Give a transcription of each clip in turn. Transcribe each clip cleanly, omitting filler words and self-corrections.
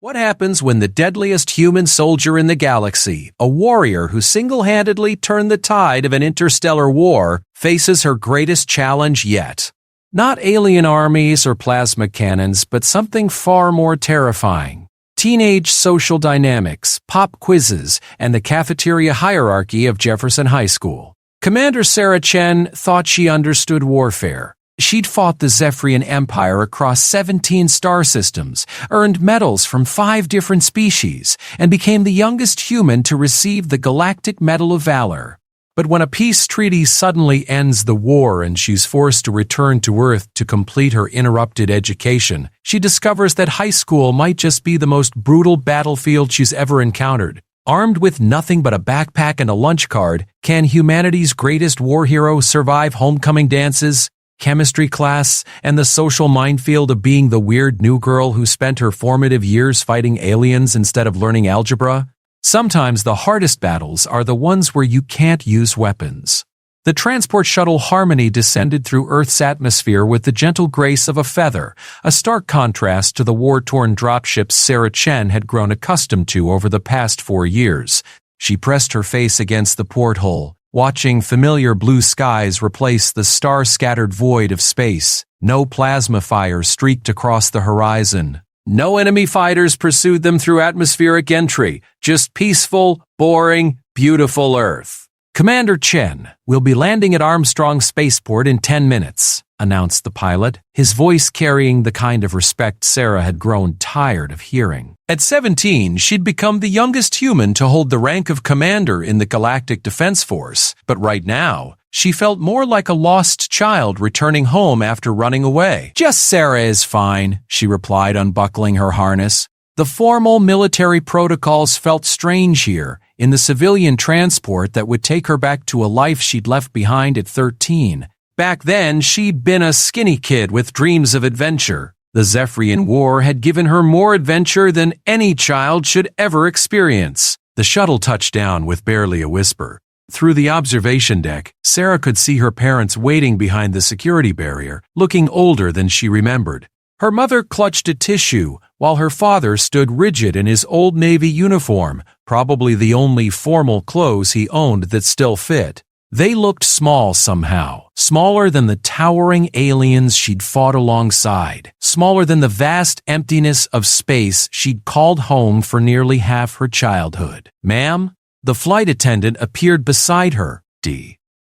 What happens when the deadliest human soldier in the galaxy, a warrior who single-handedly turned the tide of an interstellar war, faces her greatest challenge yet? Not alien armies or plasma cannons, but something far more terrifying. Teenage social dynamics, pop quizzes, and the cafeteria hierarchy of Jefferson High School. Commander Sarah Chen thought she understood warfare. She'd fought the Zephyrian Empire across 17 star systems, earned medals from 5 different species, and became the youngest human to receive the Galactic Medal of Valor. But when a peace treaty suddenly ends the war and she's forced to return to Earth to complete her interrupted education, she discovers that high school might just be the most brutal battlefield she's ever encountered. Armed with nothing but a backpack and a lunch card, can humanity's greatest war hero survive homecoming dances, chemistry class, and the social minefield of being the weird new girl who spent her formative years fighting aliens instead of learning algebra? Sometimes the hardest battles are the ones where you can't use weapons. The transport shuttle Harmony descended through Earth's atmosphere with the gentle grace of a feather, a stark contrast to the war-torn dropships Sarah Chen had grown accustomed to over the past 4 years. She pressed her face against the porthole, watching familiar blue skies replace the star-scattered void of space. No plasma fire streaked across the horizon. No enemy fighters pursued them through atmospheric entry. Just peaceful, boring, beautiful Earth. Commander Chen will be landing at Armstrong Spaceport in 10 minutes, announced the pilot, his voice carrying the kind of respect Sarah had grown tired of hearing. At 17, she'd become the youngest human to hold the rank of commander in the Galactic Defense Force, but right now, she felt more like a lost child returning home after running away. "Just Sarah is fine," she replied, unbuckling her harness. The formal military protocols felt strange here, in the civilian transport that would take her back to a life she'd left behind at 13. Back then, she'd been a skinny kid with dreams of adventure. The Zephyrian War had given her more adventure than any child should ever experience. The shuttle touched down with barely a whisper. Through the observation deck, Sarah could see her parents waiting behind the security barrier, looking older than she remembered. Her mother clutched a tissue, while her father stood rigid in his old Navy uniform, probably the only formal clothes he owned that still fit. They looked small somehow, smaller than the towering aliens she'd fought alongside, smaller than the vast emptiness of space she'd called home for nearly half her childhood. "Ma'am?" The flight attendant appeared beside her.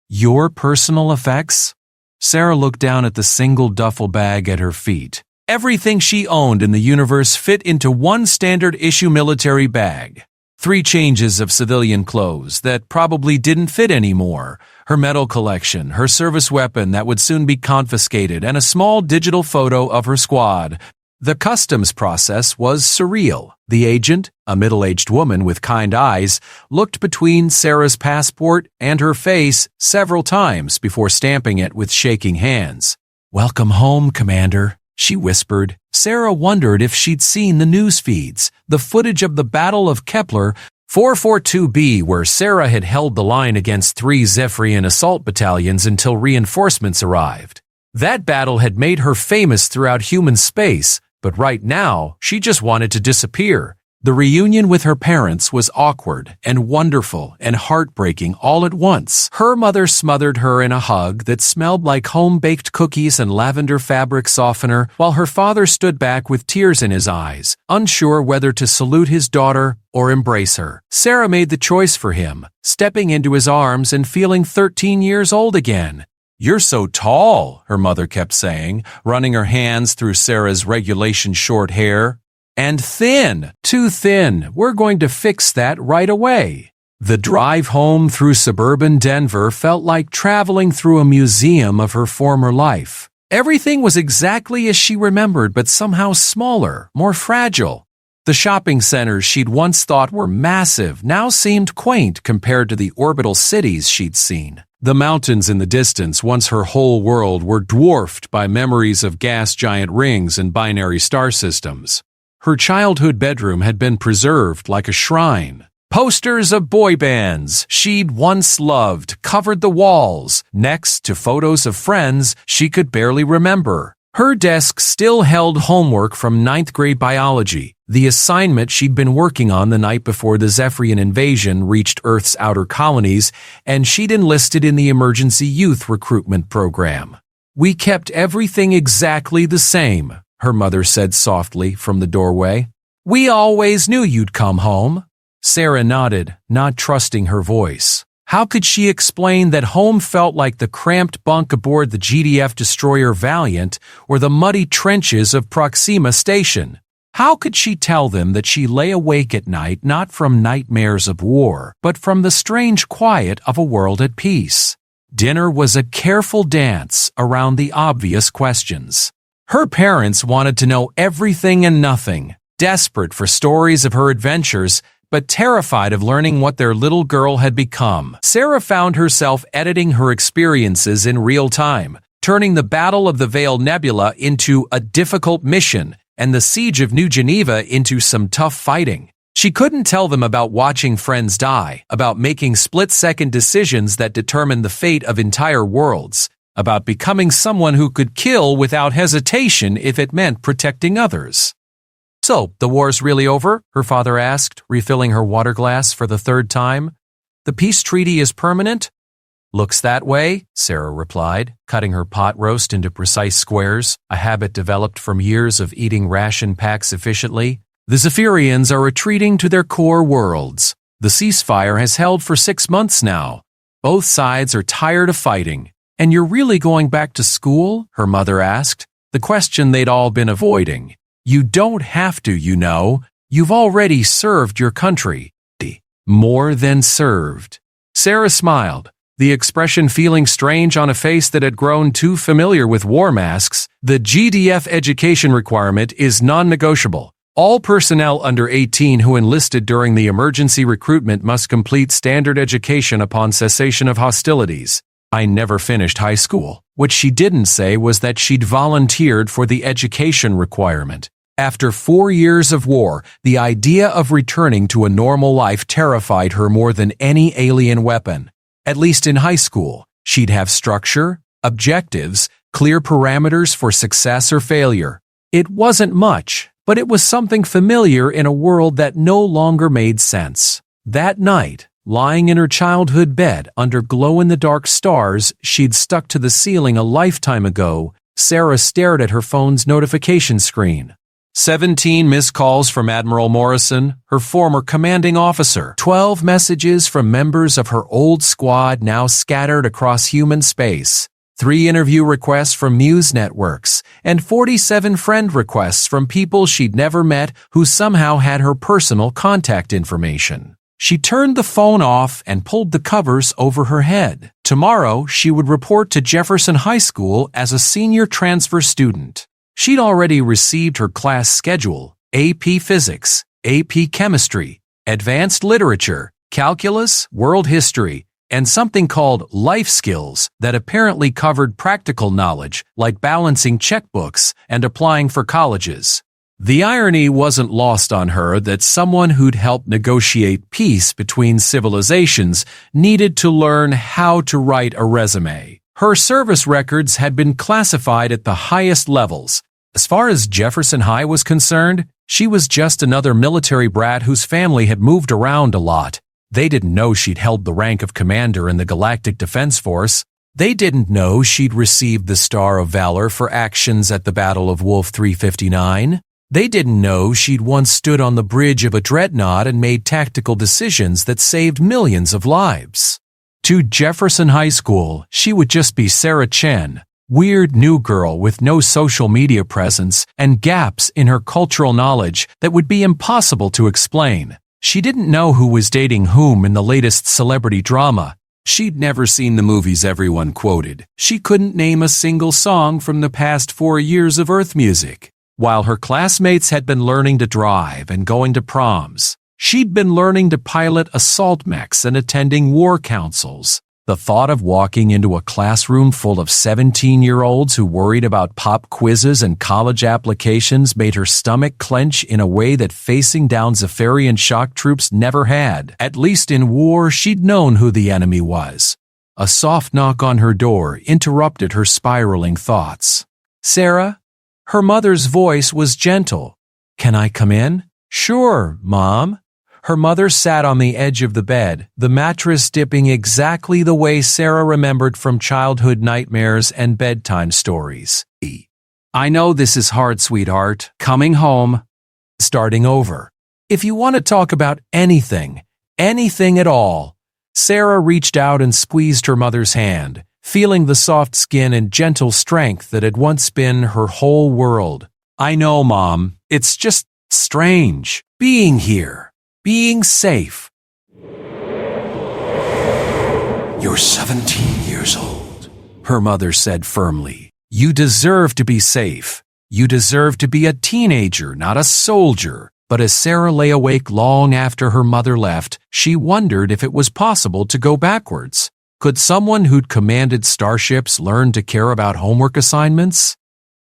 "Your personal effects?" Sarah looked down at the single duffel bag at her feet. Everything she owned in the universe fit into one standard-issue military bag. 3 changes of civilian clothes that probably didn't fit anymore, her medal collection, her service weapon that would soon be confiscated, and a small digital photo of her squad. The customs process was surreal. The agent, a middle-aged woman with kind eyes, looked between Sarah's passport and her face several times before stamping it with shaking hands. "Welcome home, Commander," she whispered. Sarah wondered if she'd seen the news feeds, the footage of the Battle of Kepler 442b, where Sarah had held the line against 3 Zephyrian assault battalions until reinforcements arrived. That battle had made her famous throughout human space, but right now, she just wanted to disappear. The reunion with her parents was awkward and wonderful and heartbreaking all at once. Her mother smothered her in a hug that smelled like home-baked cookies and lavender fabric softener, while her father stood back with tears in his eyes, unsure whether to salute his daughter or embrace her. Sarah made the choice for him, stepping into his arms and feeling 13 years old again. "You're so tall," her mother kept saying, running her hands through Sarah's regulation short hair. "And thin, too thin. We're going to fix that right away." The drive home through suburban Denver felt like traveling through a museum of her former life. Everything was exactly as she remembered, but somehow smaller, more fragile. The shopping centers she'd once thought were massive now seemed quaint compared to the orbital cities she'd seen. The mountains in the distance, once her whole world, were dwarfed by memories of gas giant rings and binary star systems. Her childhood bedroom had been preserved like a shrine. Posters of boy bands she'd once loved covered the walls, next to photos of friends she could barely remember. Her desk still held homework from 9th grade biology, the assignment she'd been working on the night before the Zephyrian invasion reached Earth's outer colonies, and she'd enlisted in the emergency youth recruitment program. "We kept everything exactly the same," her mother said softly from the doorway. "We always knew you'd come home." Sarah nodded, not trusting her voice. How could she explain that home felt like the cramped bunk aboard the GDF destroyer Valiant or the muddy trenches of Proxima Station? How could she tell them that she lay awake at night not from nightmares of war, but from the strange quiet of a world at peace? Dinner was a careful dance around the obvious questions. Her parents wanted to know everything and nothing, desperate for stories of her adventures, but terrified of learning what their little girl had become. Sarah found herself editing her experiences in real time, turning the Battle of the Veiled Nebula into a difficult mission and the Siege of New Geneva into some tough fighting. She couldn't tell them about watching friends die, about making split-second decisions that determined the fate of entire worlds, about becoming someone who could kill without hesitation if it meant protecting others. "So, the war's really over?" her father asked, refilling her water glass for the third time. "The peace treaty is permanent?" "Looks that way," Sarah replied, cutting her pot roast into precise squares, a habit developed from years of eating ration packs efficiently. "The Zephyrians are retreating to their core worlds. The ceasefire has held for 6 months now. Both sides are tired of fighting. And you're really going back to school?" her mother asked, the question they'd all been avoiding. "You don't have to, you know. You've already served your country." "More than served." Sarah smiled, the expression feeling strange on a face that had grown too familiar with war masks. "The GDF education requirement is non-negotiable. All personnel under 18 who enlisted during the emergency recruitment must complete standard education upon cessation of hostilities." I never finished high school. What she didn't say was that she'd volunteered for the education requirement. After 4 years of war, the idea of returning to a normal life terrified her more than any alien weapon. At least in high school, she'd have structure, objectives, clear parameters for success or failure. It wasn't much, but it was something familiar in a world that no longer made sense. That night, lying in her childhood bed under glow-in-the-dark stars she'd stuck to the ceiling a lifetime ago, Sarah stared at her phone's notification screen. 17 missed calls from Admiral Morrison, her former commanding officer. 12 messages from members of her old squad now scattered across human space. 3 interview requests from Muse networks, and 47 friend requests from people she'd never met who somehow had her personal contact information. She turned the phone off and pulled the covers over her head. Tomorrow, she would report to Jefferson High School as a senior transfer student. She'd already received her class schedule: AP Physics, AP Chemistry, Advanced Literature, Calculus, World History, and something called Life Skills that apparently covered practical knowledge like balancing checkbooks and applying for colleges. The irony wasn't lost on her that someone who'd helped negotiate peace between civilizations needed to learn how to write a resume. Her service records had been classified at the highest levels. As far as Jefferson High was concerned, she was just another military brat whose family had moved around a lot. They didn't know she'd held the rank of commander in the Galactic Defense Force. They didn't know she'd received the Star of Valor for actions at the Battle of Wolf 359. They didn't know she'd once stood on the bridge of a dreadnought and made tactical decisions that saved millions of lives. To Jefferson High School, she would just be Sarah Chen, weird new girl with no social media presence and gaps in her cultural knowledge that would be impossible to explain. She didn't know who was dating whom in the latest celebrity drama. She'd never seen the movies everyone quoted. She couldn't name a single song from the past 4 years of Earth music. While her classmates had been learning to drive and going to proms, she'd been learning to pilot assault mechs and attending war councils. The thought of walking into a classroom full of 17-year-olds who worried about pop quizzes and college applications made her stomach clench in a way that facing down Zephyrian shock troops never had. At least in war, she'd known who the enemy was. A soft knock on her door interrupted her spiraling thoughts. "Sarah?" Her mother's voice was gentle. "Can I come in?" Sure, Mom. Her mother sat on the edge of the bed, the mattress dipping exactly the way Sarah remembered from childhood nightmares and bedtime stories. I know this is hard, sweetheart. Coming home. Starting over. If you want to talk about anything at all. Sarah reached out and squeezed her mother's hand, feeling the soft skin and gentle strength that had once been her whole world. I know, Mom. It's just strange. Being here. Being safe. You're 17 years old, her mother said firmly. You deserve to be safe. You deserve to be a teenager, not a soldier. But as Sarah lay awake long after her mother left, she wondered if it was possible to go backwards. Could someone who'd commanded starships learn to care about homework assignments?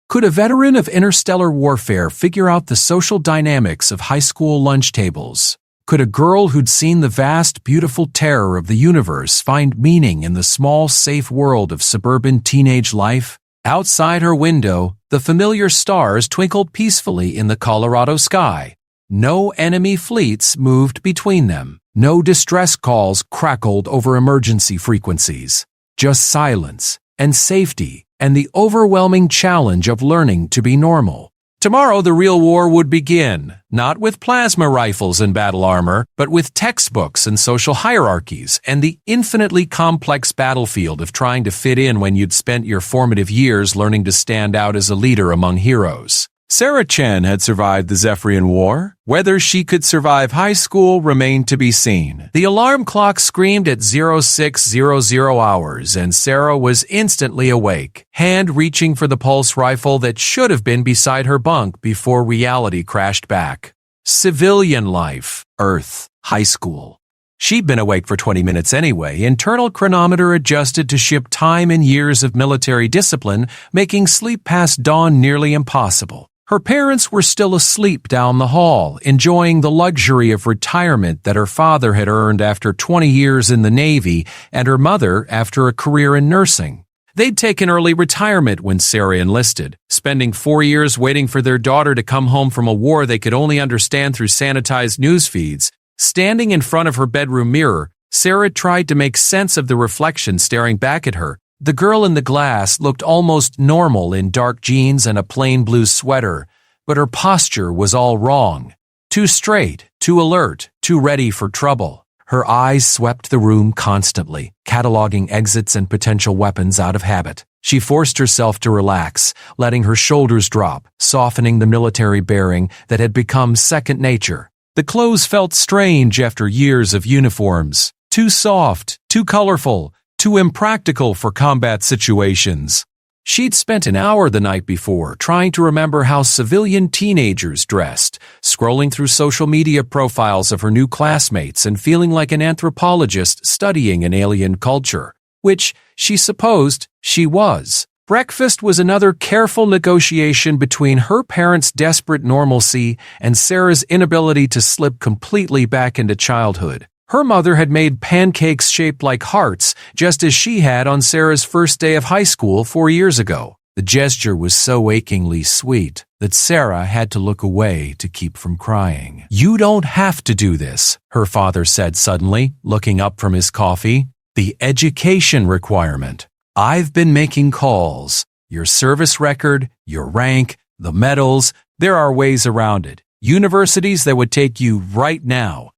Could a veteran of interstellar warfare figure out the social dynamics of high school lunch tables? Could a girl who'd seen the vast, beautiful terror of the universe find meaning in the small, safe world of suburban teenage life? Outside her window, the familiar stars twinkled peacefully in the Colorado sky. No enemy fleets moved between them. No distress calls crackled over emergency frequencies. Just silence and safety and the overwhelming challenge of learning to be normal. Tomorrow the real war would begin, not with plasma rifles and battle armor, but with textbooks and social hierarchies and the infinitely complex battlefield of trying to fit in when you'd spent your formative years learning to stand out as a leader among heroes. Sarah Chen had survived the Zephyrian War. Whether she could survive high school remained to be seen. The alarm clock screamed at 0600 hours, and Sarah was instantly awake, hand reaching for the pulse rifle that should have been beside her bunk before reality crashed back. Civilian life, Earth, high school. She'd been awake for 20 minutes anyway, internal chronometer adjusted to ship time and years of military discipline, making sleep past dawn nearly impossible. Her parents were still asleep down the hall, enjoying the luxury of retirement that her father had earned after 20 years in the Navy and her mother after a career in nursing. They'd taken early retirement when Sarah enlisted, spending 4 years waiting for their daughter to come home from a war they could only understand through sanitized news feeds. Standing in front of her bedroom mirror, Sarah tried to make sense of the reflection staring back at her. The girl in the glass looked almost normal in dark jeans and a plain blue sweater, but her posture was all wrong. Too straight, too alert, too ready for trouble. Her eyes swept the room constantly, cataloging exits and potential weapons out of habit. She forced herself to relax, letting her shoulders drop, softening the military bearing that had become second nature. The clothes felt strange after years of uniforms. Too soft, too colorful, too impractical for combat situations. She'd spent an hour the night before trying to remember how civilian teenagers dressed, scrolling through social media profiles of her new classmates and feeling like an anthropologist studying an alien culture, which she supposed she was. Breakfast was another careful negotiation between her parents' desperate normalcy and Sarah's inability to slip completely back into childhood. Her mother had made pancakes shaped like hearts, just as she had on Sarah's first day of high school 4 years ago. The gesture was so achingly sweet that Sarah had to look away to keep from crying. You don't have to do this, her father said suddenly, looking up from his coffee. The education requirement. I've been making calls. Your service record, your rank, the medals, there are ways around it. Universities that would take you right now.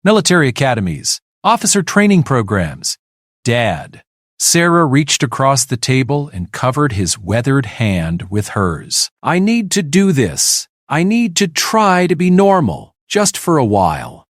Military academies, officer training programs. Dad. Sarah reached across the table and covered his weathered hand with hers. I need to do this. I need to try to be normal, just for a while.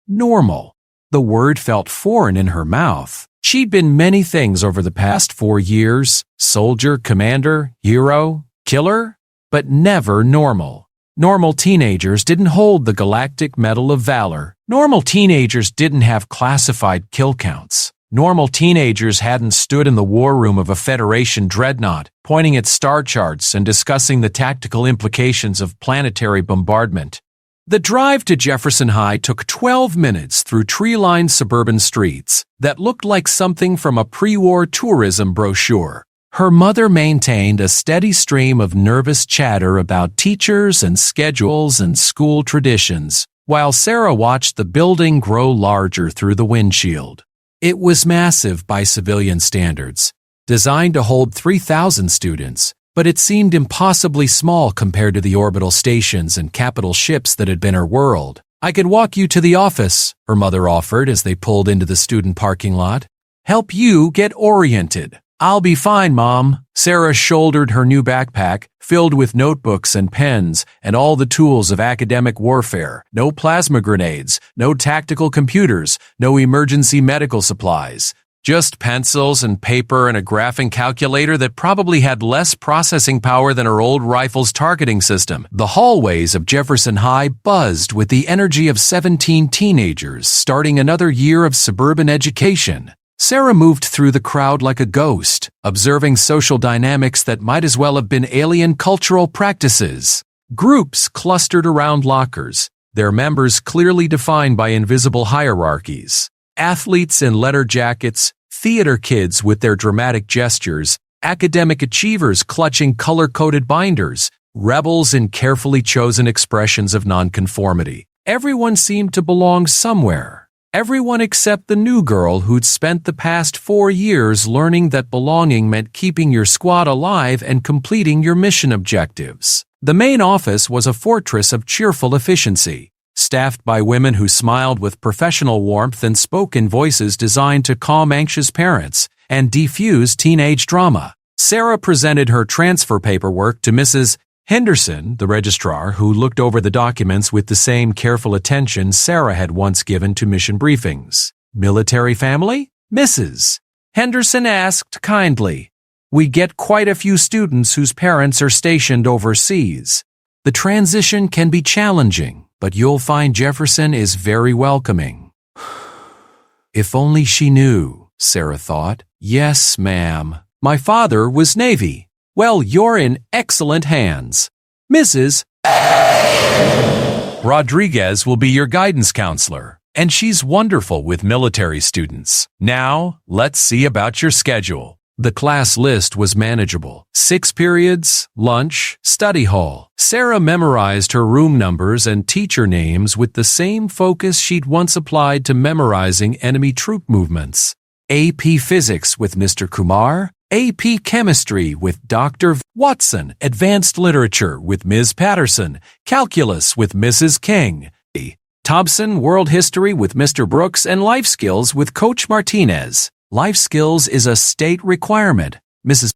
Normal. The word felt foreign in her mouth. She'd been many things over the past 4 years. Soldier, commander, hero, killer, but never normal. Normal teenagers didn't hold the Galactic Medal of Valor. Normal teenagers didn't have classified kill counts. Normal teenagers hadn't stood in the war room of a Federation dreadnought, pointing at star charts and discussing the tactical implications of planetary bombardment. The drive to Jefferson High took 12 minutes through tree-lined suburban streets that looked like something from a pre-war tourism brochure. Her mother maintained a steady stream of nervous chatter about teachers and schedules and school traditions, while Sarah watched the building grow larger through the windshield. It was massive by civilian standards, designed to hold 3,000 students, but it seemed impossibly small compared to the orbital stations and capital ships that had been her world. "I can walk you to the office," her mother offered as they pulled into the student parking lot. "Help you get oriented." "I'll be fine, Mom." Sarah shouldered her new backpack, filled with notebooks and pens and all the tools of academic warfare. No plasma grenades, no tactical computers, no emergency medical supplies. Just pencils and paper and a graphing calculator that probably had less processing power than her old rifle's targeting system. The hallways of Jefferson High buzzed with the energy of 17 teenagers starting another year of suburban education. Sarah moved through the crowd like a ghost, observing social dynamics that might as well have been alien cultural practices. Groups clustered around lockers, their members clearly defined by invisible hierarchies. Athletes in leather jackets, theater kids with their dramatic gestures, academic achievers clutching color-coded binders, rebels in carefully chosen expressions of nonconformity. Everyone seemed to belong somewhere. Everyone except the new girl who'd spent the past 4 years learning that belonging meant keeping your squad alive and completing your mission objectives. The main office was a fortress of cheerful efficiency, staffed by women who smiled with professional warmth and spoke in voices designed to calm anxious parents and defuse teenage drama. Sarah presented her transfer paperwork to Mrs. Henderson, the registrar, who looked over the documents with the same careful attention Sarah had once given to mission briefings. "Military family?" Mrs. Henderson asked kindly. "We get quite a few students whose parents are stationed overseas. The transition can be challenging, but you'll find Jefferson is very welcoming." If only she knew, Sarah thought. "Yes, ma'am. My father was Navy." "Well, you're in excellent hands. Mrs. Rodriguez will be your guidance counselor, and she's wonderful with military students. Now, let's see about your schedule." The class list was manageable. 6 periods, lunch, study hall. Sarah memorized her room numbers and teacher names with the same focus she'd once applied to memorizing enemy troop movements. AP Physics with Mr. Kumar, AP Chemistry with Dr. Watson, Advanced Literature with Ms. Patterson, Calculus with Mrs. King, Thompson, World History with Mr. Brooks, and Life Skills with Coach Martinez. Life Skills is a state requirement, Mrs.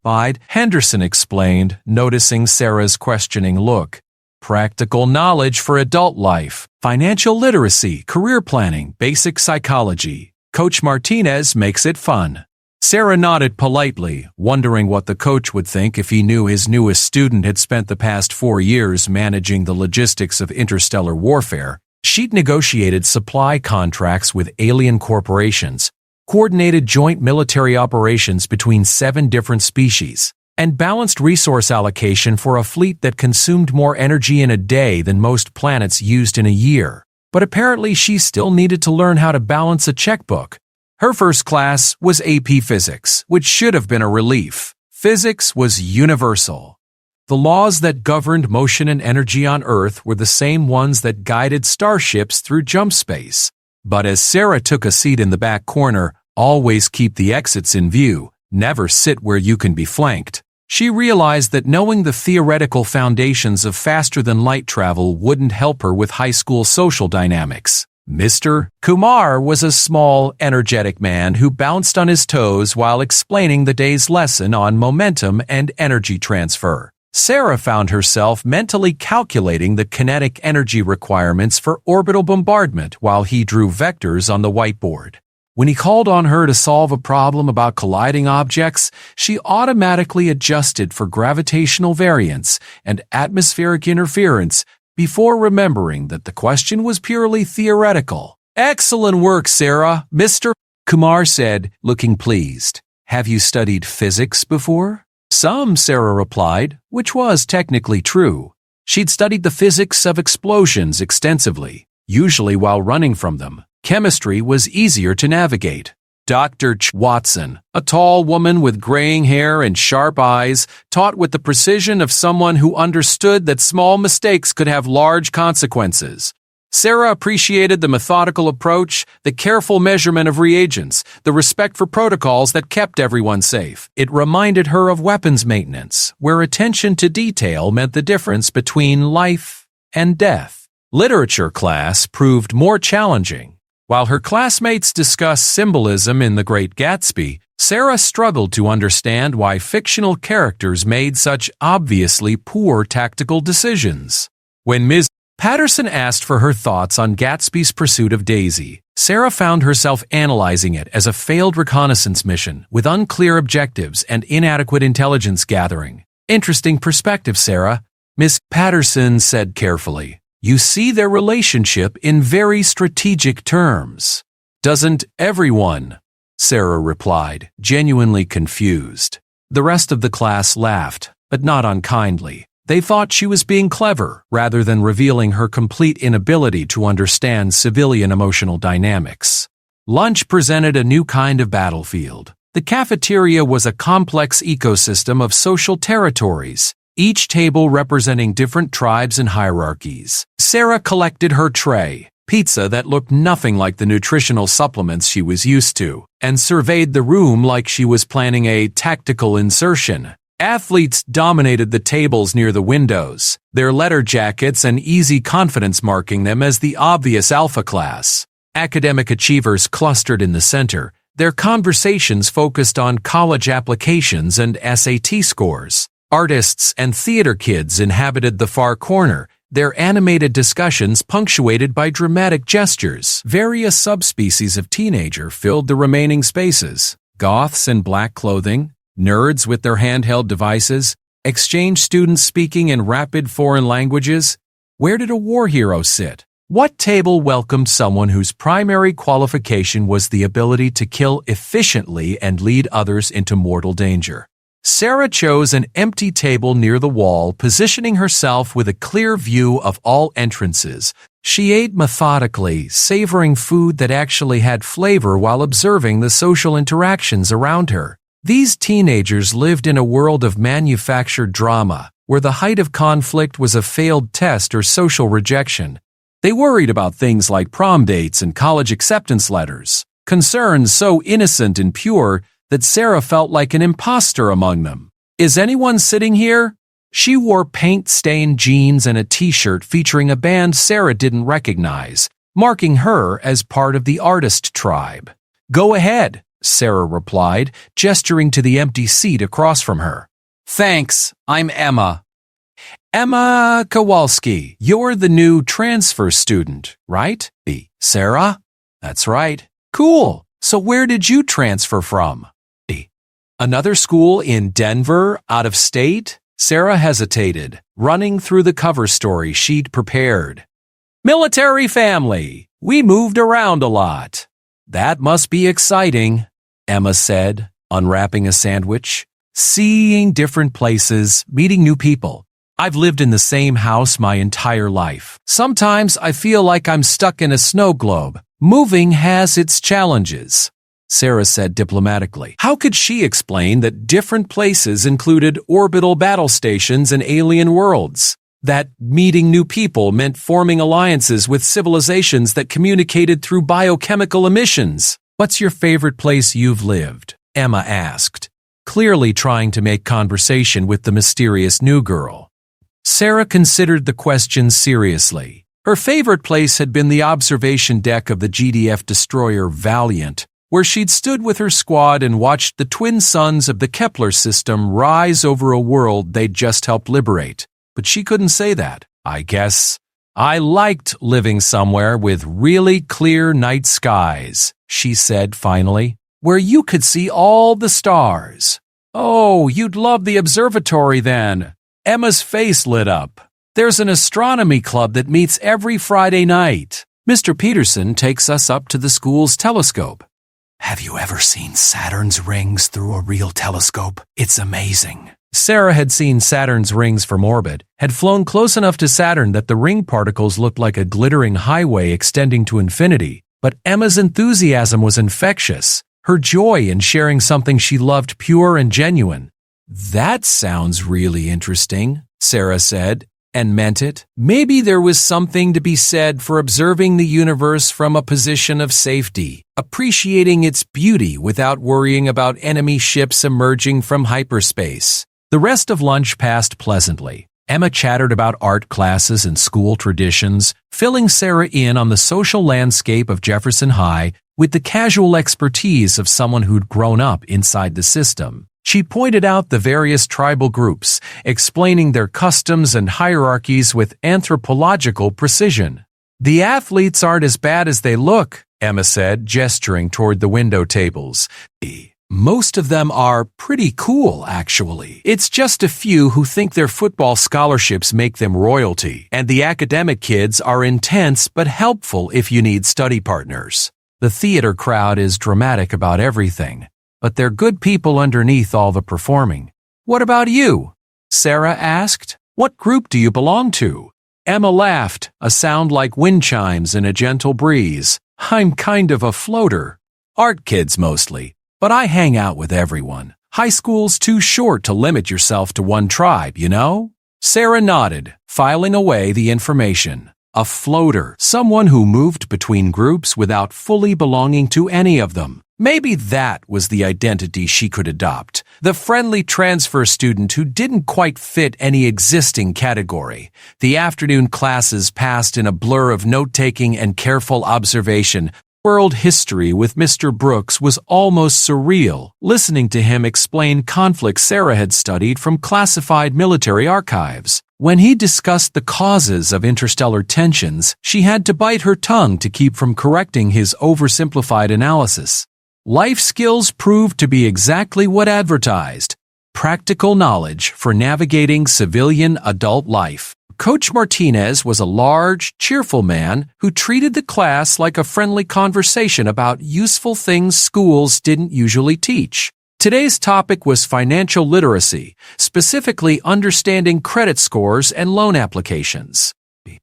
Henderson explained, noticing Sarah's questioning look. Practical knowledge for adult life, financial literacy, career planning, basic psychology. Coach Martinez makes it fun. Sarah nodded politely, wondering what the coach would think if he knew his newest student had spent the past 4 years managing the logistics of interstellar warfare. She'd negotiated supply contracts with alien corporations, coordinated joint military operations between 7 different species, and balanced resource allocation for a fleet that consumed more energy in a day than most planets used in a year. But apparently she still needed to learn how to balance a checkbook. Her first class was AP Physics, which should have been a relief. Physics was universal. The laws that governed motion and energy on Earth were the same ones that guided starships through jump space. But as Sarah took a seat in the back corner, always keep the exits in view, never sit where you can be flanked, she realized that knowing the theoretical foundations of faster-than-light travel wouldn't help her with high school social dynamics. Mr. Kumar was a small, energetic man who bounced on his toes while explaining the day's lesson on momentum and energy transfer. Sarah found herself mentally calculating the kinetic energy requirements for orbital bombardment while he drew vectors on the whiteboard. When he called on her to solve a problem about colliding objects, she automatically adjusted for gravitational variance and atmospheric interference before remembering that the question was purely theoretical. "Excellent work, Sarah," Mr. Kumar said, looking pleased. "Have you studied physics before?" "Some," Sarah replied, which was technically true. She'd studied the physics of explosions extensively, usually while running from them. Chemistry was easier to navigate. Dr. Watson, a tall woman with graying hair and sharp eyes, taught with the precision of someone who understood that small mistakes could have large consequences. Sarah appreciated the methodical approach, the careful measurement of reagents, the respect for protocols that kept everyone safe. It reminded her of weapons maintenance, where attention to detail meant the difference between life and death. Literature class proved more challenging. While her classmates discussed symbolism in The Great Gatsby, Sarah struggled to understand why fictional characters made such obviously poor tactical decisions. When Ms. Patterson asked for her thoughts on Gatsby's pursuit of Daisy, Sarah found herself analyzing it as a failed reconnaissance mission with unclear objectives and inadequate intelligence gathering. Interesting perspective, Sarah, Miss Patterson said carefully. You see their relationship in very strategic terms. Doesn't everyone? Sarah replied, genuinely confused. The rest of the class laughed, but not unkindly. They thought she was being clever rather than revealing her complete inability to understand civilian emotional dynamics. Lunch presented a new kind of battlefield. The cafeteria was a complex ecosystem of social territories, each table representing different tribes and hierarchies. Sarah collected her tray, pizza that looked nothing like the nutritional supplements she was used to, and surveyed the room like she was planning a tactical insertion. Athletes dominated the tables near the windows, their letter jackets and easy confidence marking them as the obvious alpha class. Academic achievers clustered in the center, their conversations focused on college applications and SAT scores. Artists and theater kids inhabited the far corner, their animated discussions punctuated by dramatic gestures. Various subspecies of teenager filled the remaining spaces. Goths in black clothing, nerds with their handheld devices, exchange students speaking in rapid foreign languages. Where did a war hero sit? What table welcomed someone whose primary qualification was the ability to kill efficiently and lead others into mortal danger? Sarah chose an empty table near the wall, positioning herself with a clear view of all entrances. She ate methodically, savoring food that actually had flavor while observing the social interactions around her. These teenagers lived in a world of manufactured drama, where the height of conflict was a failed test or social rejection. They worried about things like prom dates and college acceptance letters, concerns so innocent and pure that Sarah felt like an imposter among them. Is anyone sitting here? She wore paint-stained jeans and a t-shirt featuring a band Sarah didn't recognize, marking her as part of the artist tribe. Go ahead, Sarah replied, gesturing to the empty seat across from her. Thanks, I'm Emma. Emma Kowalski, you're the new transfer student, right? Sarah? That's right. Cool. So where did you transfer from? Another school in Denver, out of state? Sarah hesitated, running through the cover story she'd prepared. Military family. We moved around a lot. That must be exciting, Emma said, unwrapping a sandwich. Seeing different places, meeting new people. I've lived in the same house my entire life. Sometimes I feel like I'm stuck in a snow globe. Moving has its challenges, Sarah said diplomatically. How could she explain that different places included orbital battle stations and alien worlds? That meeting new people meant forming alliances with civilizations that communicated through biochemical emissions? What's your favorite place you've lived? Emma asked, clearly trying to make conversation with the mysterious new girl. Sarah considered the question seriously. Her favorite place had been the observation deck of the GDF destroyer Valiant, where she'd stood with her squad and watched the twin suns of the Kepler system rise over a world they'd just helped liberate. But she couldn't say that. I guess I liked living somewhere with really clear night skies, she said finally, where you could see all the stars. Oh, you'd love the observatory then. Emma's face lit up. There's an astronomy club that meets every Friday night. Mr. Peterson takes us up to the school's telescope. Have you ever seen Saturn's rings through a real telescope? It's amazing. Sarah had seen Saturn's rings from orbit, had flown close enough to Saturn that the ring particles looked like a glittering highway extending to infinity, but Emma's enthusiasm was infectious. her joy in sharing something she loved pure and genuine. "That sounds really interesting," Sarah said, and meant it. Maybe there was something to be said for observing the universe from a position of safety, appreciating its beauty without worrying about enemy ships emerging from hyperspace. The rest of lunch passed pleasantly. Emma chattered about art classes and school traditions, filling Sarah in on the social landscape of Jefferson High with the casual expertise of someone who'd grown up inside the system. She pointed out the various tribal groups, explaining their customs and hierarchies with anthropological precision. "The athletes aren't as bad as they look," Emma said, gesturing toward the window tables. "Most of them are pretty cool, actually. It's just a few who think their football scholarships make them royalty, and the academic kids are intense but helpful if you need study partners. The theater crowd is dramatic about everything, but they're good people underneath all the performing." "What about you?" Sarah asked. "What group do you belong to?" Emma laughed, a sound like wind chimes in a gentle breeze. "I'm kind of a floater. Art kids mostly. But I hang out with everyone. High school's too short to limit yourself to one tribe, you know?" Sarah nodded, filing away the information. A floater, someone who moved between groups without fully belonging to any of them. Maybe that was the identity she could adopt. The friendly transfer student who didn't quite fit any existing category. The afternoon classes passed in a blur of note-taking and careful observation. World history with Mr. Brooks was almost surreal, listening to him explain conflicts Sarah had studied from classified military archives. When he discussed the causes of interstellar tensions, she had to bite her tongue to keep from correcting his oversimplified analysis. Life skills proved to be exactly what advertised: practical knowledge for navigating civilian adult life. Coach Martinez was a large, cheerful man who treated the class like a friendly conversation about useful things schools didn't usually teach. Today's topic was financial literacy, specifically understanding credit scores and loan applications.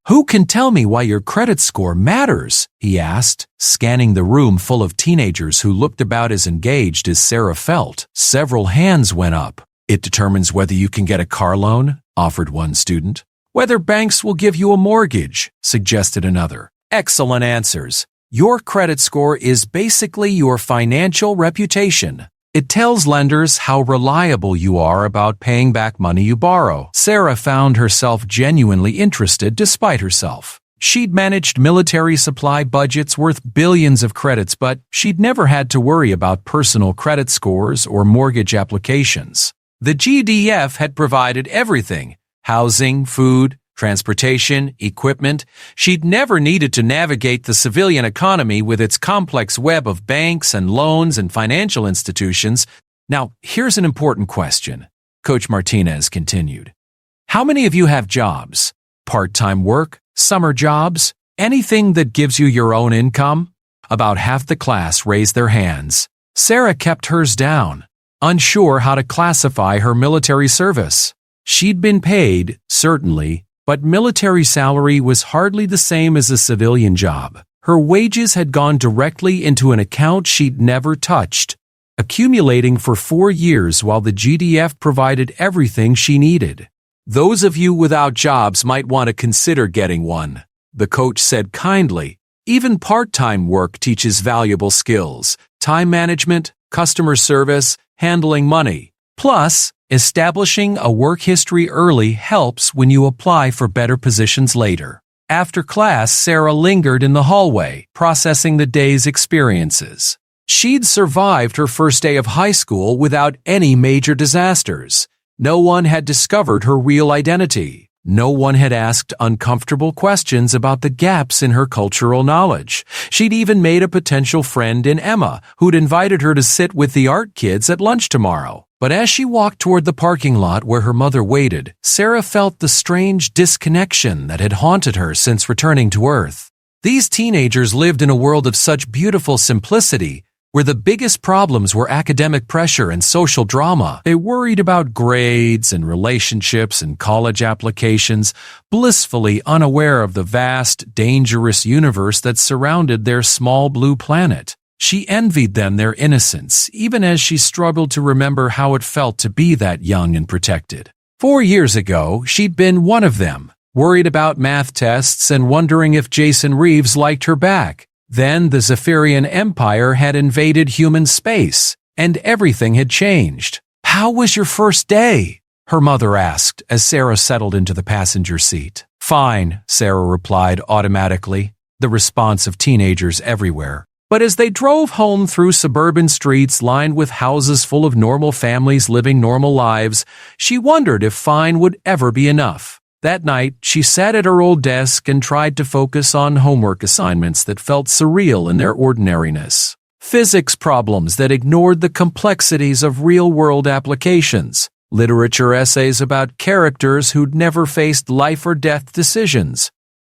"Who can tell me why your credit score matters?" he asked, scanning the room full of teenagers who looked about as engaged as Sarah felt. Several hands went up. "It determines whether you can get a car loan," offered one student. "Whether banks will give you a mortgage," suggested another. "Excellent answers. Your credit score is basically your financial reputation. It tells lenders how reliable you are about paying back money you borrow." Sarah found herself genuinely interested despite herself. She'd managed military supply budgets worth billions of credits, but she'd never had to worry about personal credit scores or mortgage applications. The GDF had provided everything: housing, food, transportation, equipment. She'd never needed to navigate the civilian economy with its complex web of banks and loans and financial institutions. "Now, here's an important question," Coach Martinez continued. "How many of you have jobs? Part-time work? Summer jobs? Anything that gives you your own income?" About half the class raised their hands. Sarah kept hers down, unsure how to classify her military service. She'd been paid, certainly, but military salary was hardly the same as a civilian job. Her wages had gone directly into an account she'd never touched, accumulating for 4 years while the GDF provided everything she needed. "Those of you without jobs might want to consider getting one," the coach said kindly. "Even part-time work teaches valuable skills: time management, customer service, handling money. Plus, establishing a work history early helps when you apply for better positions later." After class, Sarah lingered in the hallway, processing the day's experiences. She'd survived her first day of high school without any major disasters. No one had discovered her real identity. No one had asked uncomfortable questions about the gaps in her cultural knowledge. She'd even made a potential friend in Emma, who'd invited her to sit with the art kids at lunch tomorrow. But as she walked toward the parking lot where her mother waited, Sarah felt the strange disconnection that had haunted her since returning to Earth. These teenagers lived in a world of such beautiful simplicity, where the biggest problems were academic pressure and social drama. They worried about grades and relationships and college applications, blissfully unaware of the vast, dangerous universe that surrounded their small blue planet. She envied them their innocence, even as she struggled to remember how it felt to be that young and protected. 4 years ago, she'd been one of them, worried about math tests and wondering if Jason Reeves liked her back. Then the Zephyrian Empire had invaded human space, and everything had changed. "How was your first day?" her mother asked as Sarah settled into the passenger seat. "Fine," Sarah replied automatically, the response of teenagers everywhere. But as they drove home through suburban streets lined with houses full of normal families living normal lives, she wondered if fine would ever be enough. That night, she sat at her old desk and tried to focus on homework assignments that felt surreal in their ordinariness. Physics problems that ignored the complexities of real-world applications. Literature essays about characters who'd never faced life-or-death decisions.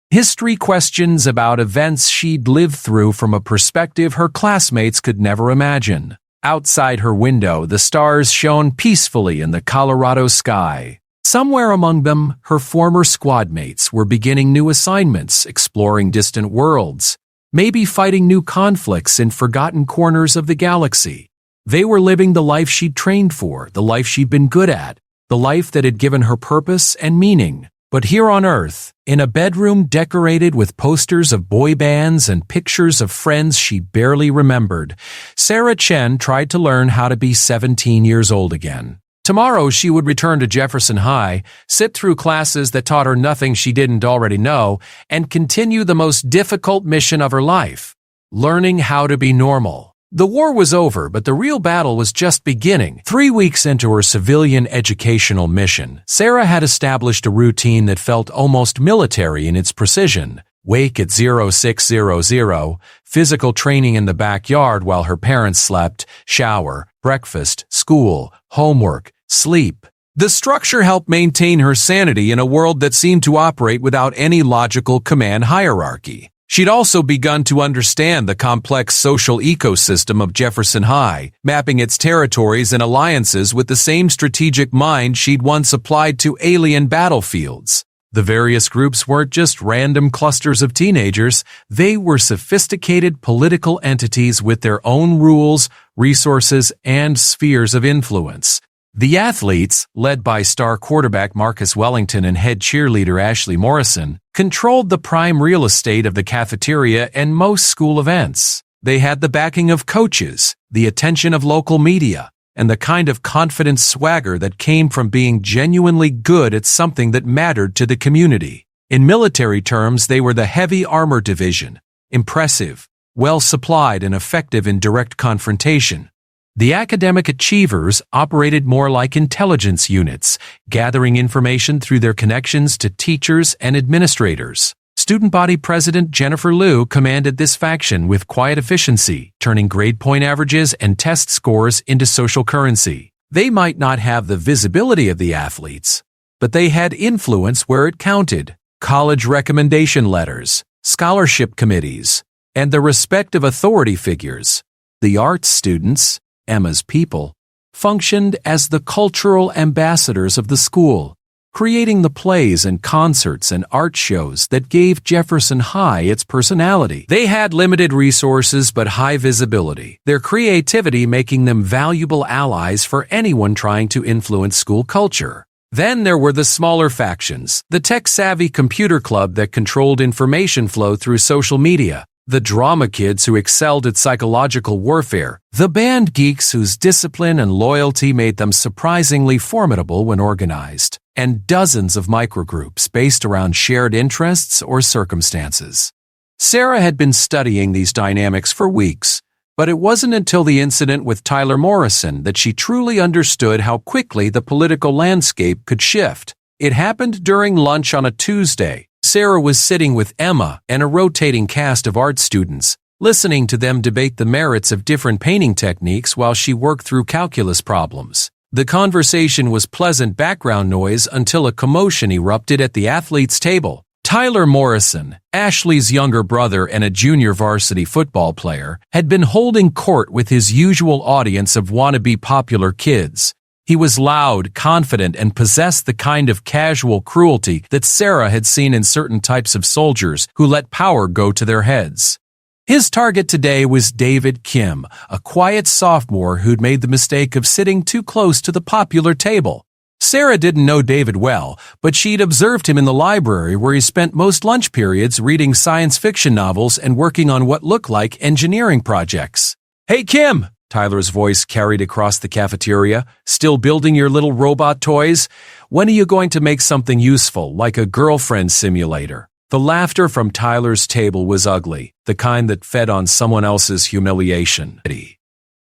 History questions about events she'd lived through from a perspective her classmates could never imagine. Outside her window, the stars shone peacefully in the Colorado sky. Somewhere among them, her former squad mates were beginning new assignments, exploring distant worlds, maybe fighting new conflicts in forgotten corners of the galaxy. They were living the life she'd trained for, the life she'd been good at, the life that had given her purpose and meaning. But here on Earth, in a bedroom decorated with posters of boy bands and pictures of friends she barely remembered, Sarah Chen tried to learn how to be 17 years old again. Tomorrow she would return to Jefferson High, sit through classes that taught her nothing she didn't already know, and continue the most difficult mission of her life, learning how to be normal. The war was over, but the real battle was just beginning. 3 weeks into her civilian educational mission, Sarah had established a routine that felt almost military in its precision. Wake at 0600, physical training in the backyard while her parents slept, shower, breakfast, school, homework, sleep. The structure helped maintain her sanity in a world that seemed to operate without any logical command hierarchy. She'd also begun to understand the complex social ecosystem of Jefferson High, mapping its territories and alliances with the same strategic mind she'd once applied to alien battlefields. The various groups weren't just random clusters of teenagers, they were sophisticated political entities with their own rules, resources, and spheres of influence. The athletes, led by star quarterback Marcus Wellington and head cheerleader Ashley Morrison, controlled the prime real estate of the cafeteria and most school events. They had the backing of coaches, the attention of local media, and the kind of confident swagger that came from being genuinely good at something that mattered to the community. In military terms, they were the Heavy Armor Division, impressive, well-supplied, and effective in direct confrontation. The academic achievers operated more like intelligence units, gathering information through their connections to teachers and administrators. Student body president Jennifer Liu commanded this faction with quiet efficiency, turning grade point averages and test scores into social currency. They might not have the visibility of the athletes, but they had influence where it counted. College recommendation letters, scholarship committees, and the respect of authority figures. The arts students, Emma's people, functioned as the cultural ambassadors of the school, creating the plays and concerts and art shows that gave Jefferson High its personality. They had limited resources but high visibility, their creativity making them valuable allies for anyone trying to influence school culture. Then there were the smaller factions, the tech-savvy computer club that controlled information flow through social media, the drama kids who excelled at psychological warfare, the band geeks whose discipline and loyalty made them surprisingly formidable when organized, and dozens of microgroups based around shared interests or circumstances. Sarah had been studying these dynamics for weeks, but it wasn't until the incident with Tyler Morrison that she truly understood how quickly the political landscape could shift. It happened during lunch on a Tuesday. Sarah was sitting with Emma and a rotating cast of art students, listening to them debate the merits of different painting techniques while she worked through calculus problems. The conversation was pleasant background noise until a commotion erupted at the athletes' table. Tyler Morrison, Ashley's younger brother and a junior varsity football player, had been holding court with his usual audience of wannabe popular kids. He was loud, confident, and possessed the kind of casual cruelty that Sarah had seen in certain types of soldiers who let power go to their heads. His target today was David Kim, a quiet sophomore who'd made the mistake of sitting too close to the popular table. Sarah didn't know David well, but she'd observed him in the library where he spent most lunch periods reading science fiction novels and working on what looked like engineering projects. "Hey, Kim!" Tyler's voice carried across the cafeteria. "Still building your little robot toys? When are you going to make something useful, like a girlfriend simulator?" The laughter from Tyler's table was ugly, the kind that fed on someone else's humiliation.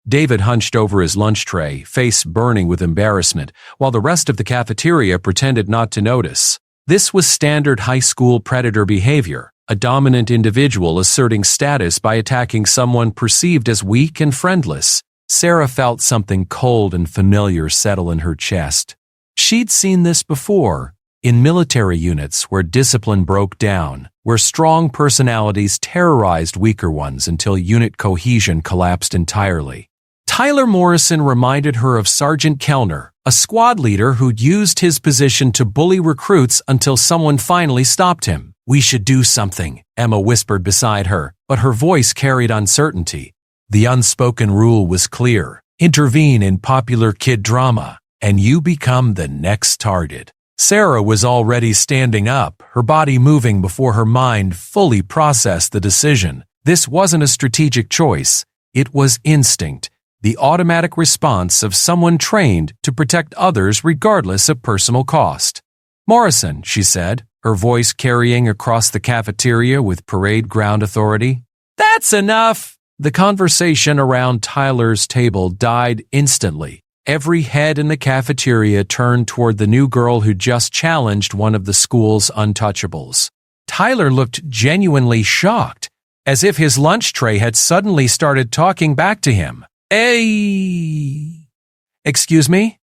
David hunched over his lunch tray, face burning with embarrassment, while the rest of the cafeteria pretended not to notice. This was standard high school predator behavior, a dominant individual asserting status by attacking someone perceived as weak and friendless. Sarah felt something cold and familiar settle in her chest. She'd seen this before, in military units where discipline broke down, where strong personalities terrorized weaker ones until unit cohesion collapsed entirely. Tyler Morrison reminded her of Sergeant Kellner, a squad leader who'd used his position to bully recruits until someone finally stopped him. "We should do something," Emma whispered beside her, but her voice carried uncertainty. The unspoken rule was clear: intervene in popular kid drama, and you become the next target. Sarah was already standing up, her body moving before her mind fully processed the decision. This wasn't a strategic choice. It was instinct, the automatic response of someone trained to protect others regardless of personal cost. "Morrison," she said, her voice carrying across the cafeteria with parade ground authority. "That's enough!" The conversation around Tyler's table died instantly. Every head in the cafeteria turned toward the new girl who just challenged one of the school's untouchables. Tyler looked genuinely shocked, as if his lunch tray had suddenly started talking back to him. "Hey!" "Excuse me?"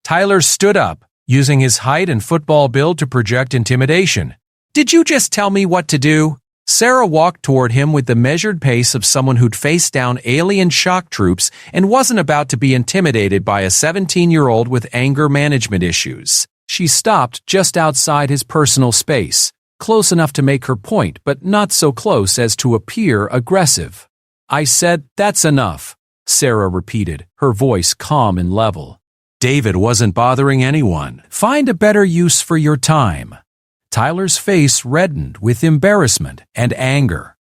Tyler stood up, using his height and football build to project intimidation. "Did you just tell me what to do?" Sarah walked toward him with the measured pace of someone who'd faced down alien shock troops and wasn't about to be intimidated by a 17-year-old with anger management issues. She stopped just outside his personal space, close enough to make her point, but not so close as to appear aggressive. "I said, that's enough," Sarah repeated, her voice calm and level. David wasn't bothering anyone. "Find a better use for your time." Tyler's face reddened with embarrassment and anger.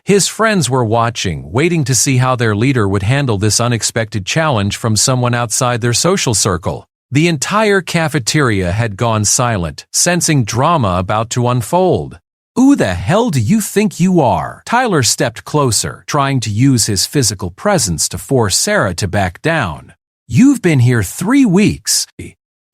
His friends were watching, waiting to see how their leader would handle this unexpected challenge from someone outside their social circle. The entire cafeteria had gone silent, sensing drama about to unfold. "Who the hell do you think you are?" Tyler stepped closer, trying to use his physical presence to force Sarah to back down. "You've been here 3 weeks.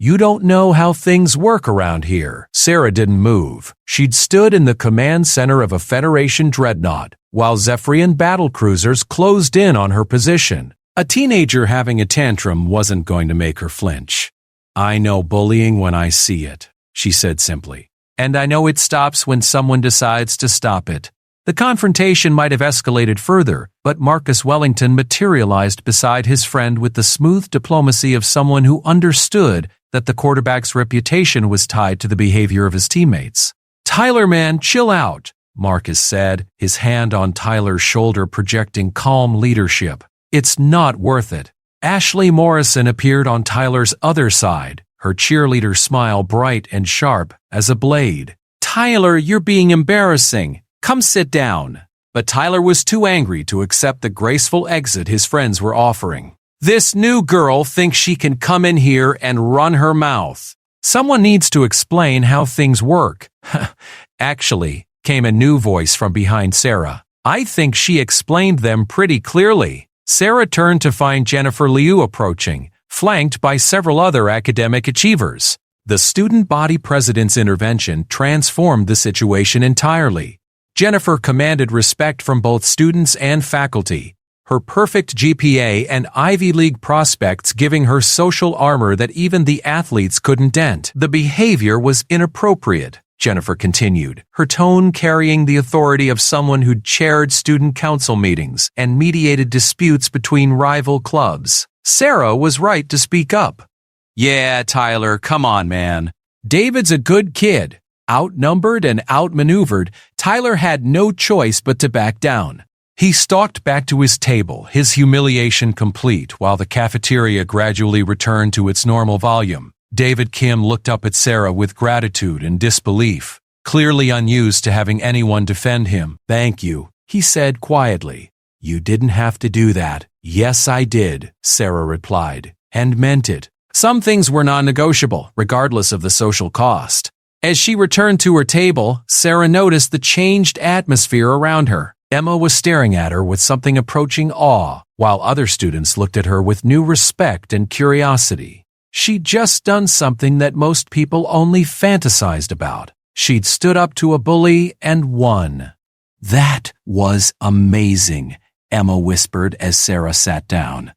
You don't know how things work around here." Sarah didn't move. She'd stood in the command center of a Federation dreadnought, while Zephyrian battlecruisers closed in on her position. A teenager having a tantrum wasn't going to make her flinch. "I know bullying when I see it," she said simply. "And I know it stops when someone decides to stop it." The confrontation might have escalated further, but Marcus Wellington materialized beside his friend with the smooth diplomacy of someone who understood that the quarterback's reputation was tied to the behavior of his teammates. "Tyler, man, chill out," Marcus said, his hand on Tyler's shoulder projecting calm leadership. "It's not worth it." Ashley Morrison appeared on Tyler's other side, her cheerleader smile bright and sharp as a blade. "Tyler, you're being embarrassing. Come sit down." But Tyler was too angry to accept the graceful exit his friends were offering. "This new girl thinks she can come in here and run her mouth. Someone needs to explain how things work." "Actually," came a new voice from behind Sarah. "I think she explained them pretty clearly." Sarah turned to find Jennifer Liu approaching, flanked by several other academic achievers. The student body president's intervention transformed the situation entirely. Jennifer commanded respect from both students and faculty, her perfect GPA and Ivy League prospects giving her social armor that even the athletes couldn't dent. "The behavior was inappropriate," Jennifer continued, her tone carrying the authority of someone who'd chaired student council meetings and mediated disputes between rival clubs. Sarah was right to speak up. "Yeah, Tyler, come on, man. David's a good kid." Outnumbered and outmaneuvered, Tyler had no choice but to back down. He stalked back to his table, his humiliation complete, while the cafeteria gradually returned to its normal volume. David Kim looked up at Sarah with gratitude and disbelief, clearly unused to having anyone defend him. "Thank you," he said quietly. "You didn't have to do that." "Yes, I did," Sarah replied, and meant it. Some things were non-negotiable, regardless of the social cost. As she returned to her table, Sarah noticed the changed atmosphere around her. Emma was staring at her with something approaching awe, while other students looked at her with new respect and curiosity. She'd just done something that most people only fantasized about. She'd stood up to a bully and won. "That was amazing," Emma whispered as Sarah sat down.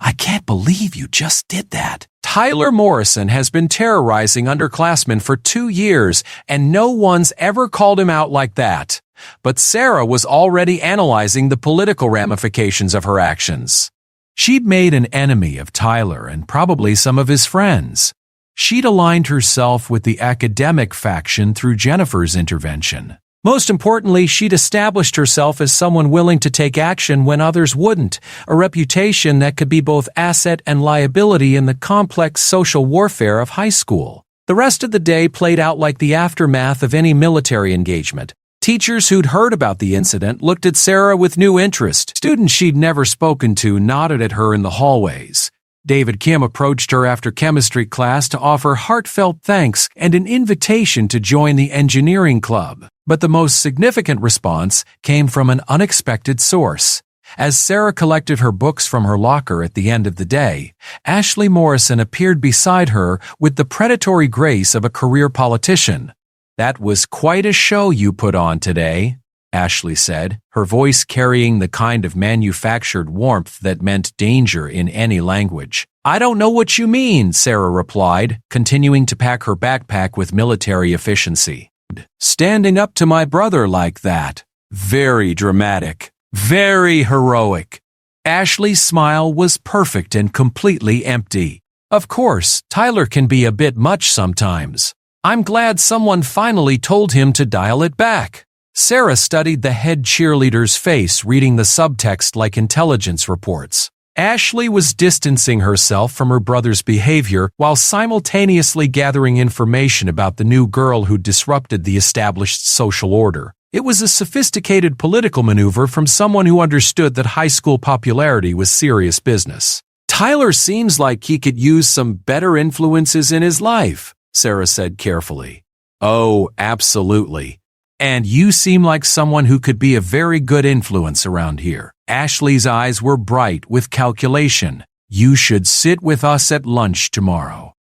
"I can't believe you just did that." Tyler Morrison has been terrorizing underclassmen for 2 years, and no one's ever called him out like that. But Sarah was already analyzing the political ramifications of her actions. She'd made an enemy of Tyler and probably some of his friends. She'd aligned herself with the academic faction through Jennifer's intervention. Most importantly, she'd established herself as someone willing to take action when others wouldn't, a reputation that could be both asset and liability in the complex social warfare of high school. The rest of the day played out like the aftermath of any military engagement. Teachers who'd heard about the incident looked at Sarah with new interest. Students she'd never spoken to nodded at her in the hallways. David Kim approached her after chemistry class to offer heartfelt thanks and an invitation to join the engineering club. But the most significant response came from an unexpected source. As Sarah collected her books from her locker at the end of the day, Ashley Morrison appeared beside her with the predatory grace of a career politician. "That was quite a show you put on today," Ashley said, her voice carrying the kind of manufactured warmth that meant danger in any language. "I don't know what you mean," Sarah replied, continuing to pack her backpack with military efficiency. "Standing up to my brother like that. Very dramatic. Very heroic." Ashley's smile was perfect and completely empty. "Of course, Tyler can be a bit much sometimes. I'm glad someone finally told him to dial it back." Sarah studied the head cheerleader's face, reading the subtext like intelligence reports. Ashley was distancing herself from her brother's behavior while simultaneously gathering information about the new girl who disrupted the established social order. It was a sophisticated political maneuver from someone who understood that high school popularity was serious business. "Tyler seems like he could use some better influences in his life," Sarah said carefully. "Oh, absolutely. And you seem like someone who could be a very good influence around here." Ashley's eyes were bright with calculation. "You should sit with us at lunch tomorrow.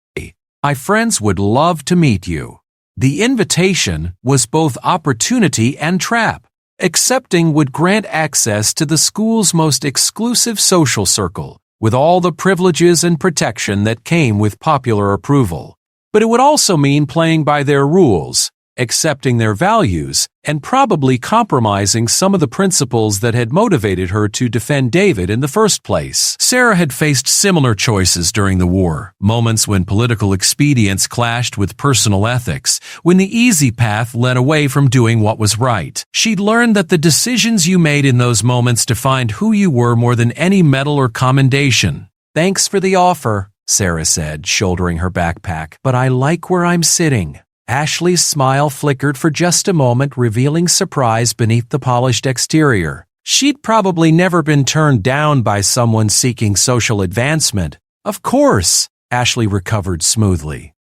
My friends would love to meet you." The invitation was both opportunity and trap. Accepting would grant access to the school's most exclusive social circle, with all the privileges and protection that came with popular approval. But it would also mean playing by their rules, accepting their values, and probably compromising some of the principles that had motivated her to defend David in the first place. Sarah had faced similar choices during the war, moments when political expedience clashed with personal ethics, when the easy path led away from doing what was right. She'd learned that the decisions you made in those moments defined who you were more than any medal or commendation. "Thanks for the offer," Sarah said, shouldering her backpack, "but I like where I'm sitting." Ashley's smile flickered for just a moment, revealing surprise beneath the polished exterior. She'd probably never been turned down by someone seeking social advancement. "Of course," Ashley recovered smoothly.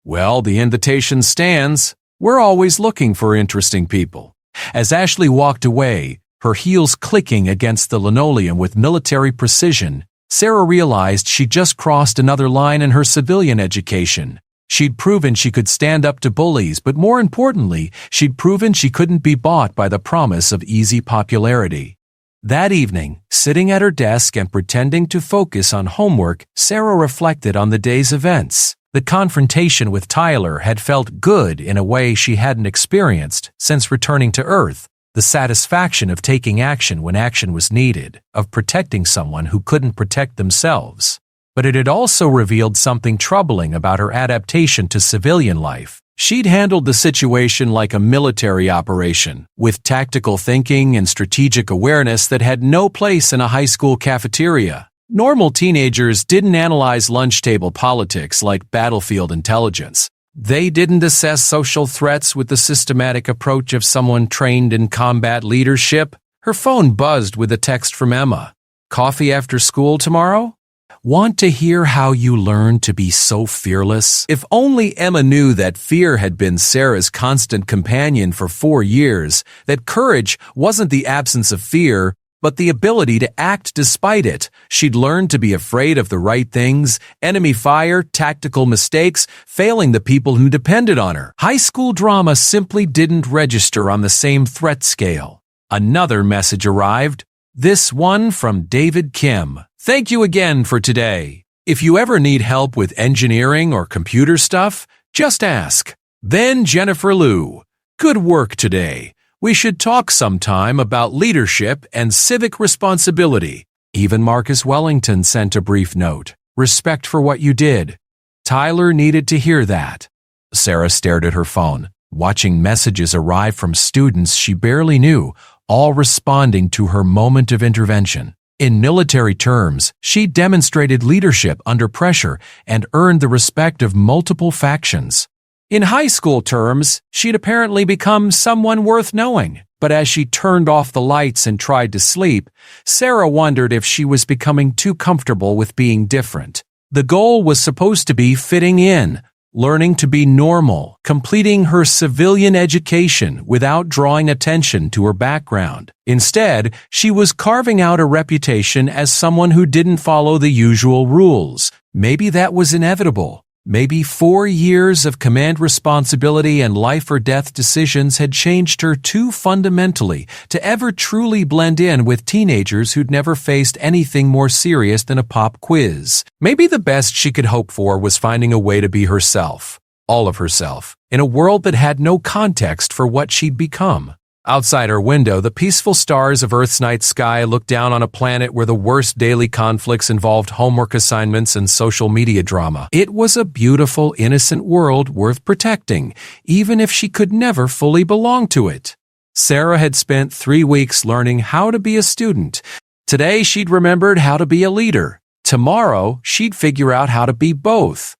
"Well, the invitation stands. We're always looking for interesting people." As Ashley walked away, her heels clicking against the linoleum with military precision, Sarah realized she'd just crossed another line in her civilian education. She'd proven she could stand up to bullies, but more importantly, she'd proven she couldn't be bought by the promise of easy popularity. That evening, sitting at her desk and pretending to focus on homework, Sarah reflected on the day's events. The confrontation with Tyler had felt good in a way she hadn't experienced since returning to Earth. The satisfaction of taking action when action was needed, of protecting someone who couldn't protect themselves. But it had also revealed something troubling about her adaptation to civilian life. She'd handled the situation like a military operation, with tactical thinking and strategic awareness that had no place in a high school cafeteria. Normal teenagers didn't analyze lunch table politics like battlefield intelligence. They didn't assess social threats with the systematic approach of someone trained in combat leadership. Her phone buzzed with a text from Emma. "Coffee after school tomorrow? Want to hear how you learned to be so fearless?" If only Emma knew that fear had been Sarah's constant companion for 4 years, that courage wasn't the absence of fear, but the ability to act despite it. She'd learned to be afraid of the right things, enemy fire, tactical mistakes, failing the people who depended on her. High school drama simply didn't register on the same threat scale. Another message arrived, this one from David Kim. "Thank you again for today. If you ever need help with engineering or computer stuff, just ask." Then Jennifer Liu. "Good work today. We should talk sometime about leadership and civic responsibility." Even Marcus Wellington sent a brief note. "Respect for what you did." Tyler needed to hear that. Sarah stared at her phone, watching messages arrive from students she barely knew, all responding to her moment of intervention. In military terms, she demonstrated leadership under pressure and earned the respect of multiple factions. In high school terms, she'd apparently become someone worth knowing. But as she turned off the lights and tried to sleep, Sarah wondered if she was becoming too comfortable with being different. The goal was supposed to be fitting in, learning to be normal, completing her civilian education without drawing attention to her background. Instead, she was carving out a reputation as someone who didn't follow the usual rules. Maybe that was inevitable. Maybe 4 years of command responsibility and life-or-death decisions had changed her too fundamentally to ever truly blend in with teenagers who'd never faced anything more serious than a pop quiz. Maybe the best she could hope for was finding a way to be herself, all of herself, in a world that had no context for what she'd become. Outside her window, the peaceful stars of Earth's night sky looked down on a planet where the worst daily conflicts involved homework assignments and social media drama. It was a beautiful, innocent world worth protecting, even if she could never fully belong to it. Sarah had spent 3 weeks learning how to be a student. Today, she'd remembered how to be a leader. Tomorrow, she'd figure out how to be both.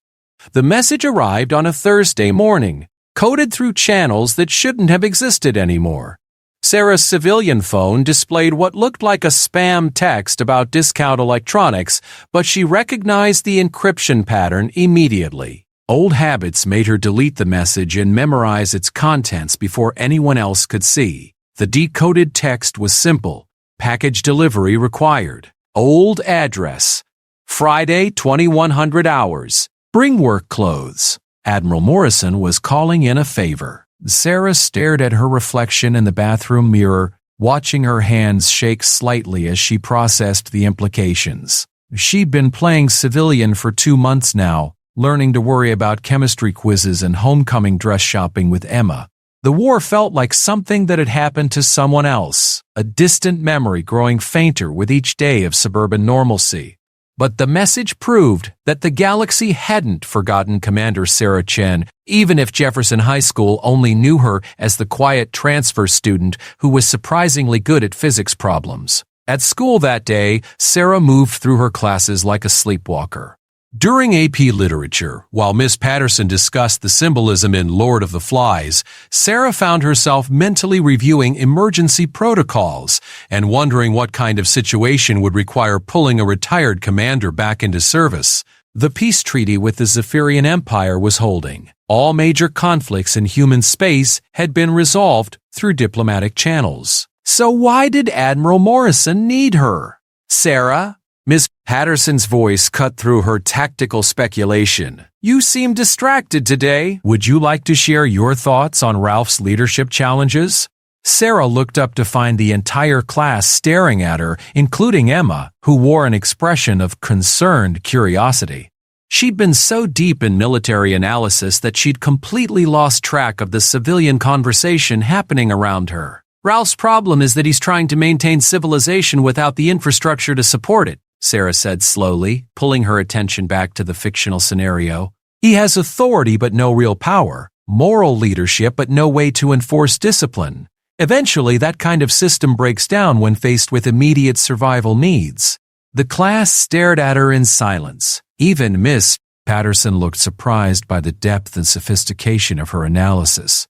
The message arrived on a Thursday morning, coded through channels that shouldn't have existed anymore. Sarah's civilian phone displayed what looked like a spam text about discount electronics, but she recognized the encryption pattern immediately. Old habits made her delete the message and memorize its contents before anyone else could see. The decoded text was simple. Package delivery required. Old address. Friday, 2100 hours. Bring work clothes. Admiral Morrison was calling in a favor. Sarah stared at her reflection in the bathroom mirror, watching her hands shake slightly as she processed the implications. She'd been playing civilian for 2 months now, learning to worry about chemistry quizzes and homecoming dress shopping with Emma. The war felt like something that had happened to someone else, a distant memory growing fainter with each day of suburban normalcy. But the message proved that the galaxy hadn't forgotten Commander Sarah Chen, even if Jefferson High School only knew her as the quiet transfer student who was surprisingly good at physics problems. At school that day, Sarah moved through her classes like a sleepwalker. During AP Literature, while Miss Patterson discussed the symbolism in Lord of the Flies, Sarah found herself mentally reviewing emergency protocols and wondering what kind of situation would require pulling a retired commander back into service. The peace treaty with the Zephyrian Empire was holding. All major conflicts in human space had been resolved through diplomatic channels. So why did Admiral Morrison need her? "Sarah?" Miss Patterson's voice cut through her tactical speculation. "You seem distracted today. Would you like to share your thoughts on Ralph's leadership challenges?" Sarah looked up to find the entire class staring at her, including Emma, who wore an expression of concerned curiosity. She'd been so deep in military analysis that she'd completely lost track of the civilian conversation happening around her. "Ralph's problem is that he's trying to maintain civilization without the infrastructure to support it," Sarah said slowly, pulling her attention back to the fictional scenario. "He has authority but no real power. moral leadership but no way to enforce discipline. Eventually, that kind of system breaks down when faced with immediate survival needs. The class stared at her in silence. Even Miss Patterson looked surprised by the depth and sophistication of her analysis.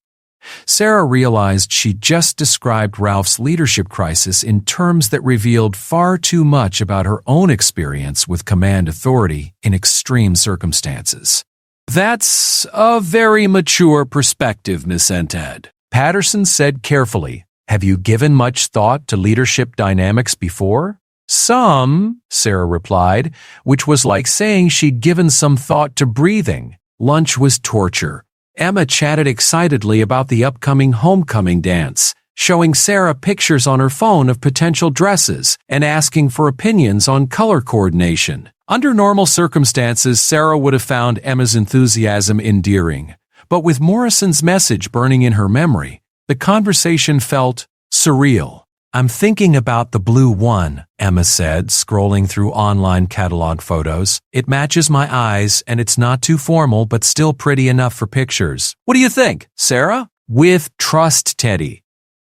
Sarah realized she'd just described Ralph's leadership crisis in terms that revealed far too much about her own experience with command authority in extreme circumstances. "That's a very mature perspective, Miss Ented," Patterson said carefully. "Have you given much thought to leadership dynamics before?" "Some," Sarah replied, which was like saying she'd given some thought to breathing. Lunch was torture. Emma chatted excitedly about the upcoming homecoming dance, showing Sarah pictures on her phone of potential dresses and asking for opinions on color coordination. Under normal circumstances, Sarah would have found Emma's enthusiasm endearing. But with Morrison's message burning in her memory, the conversation felt surreal. "I'm thinking about the blue one," Emma said, scrolling through online catalog photos. "It matches my eyes, and it's not too formal, but still pretty enough for pictures. What do you think, Sarah?" "With trust, Teddy."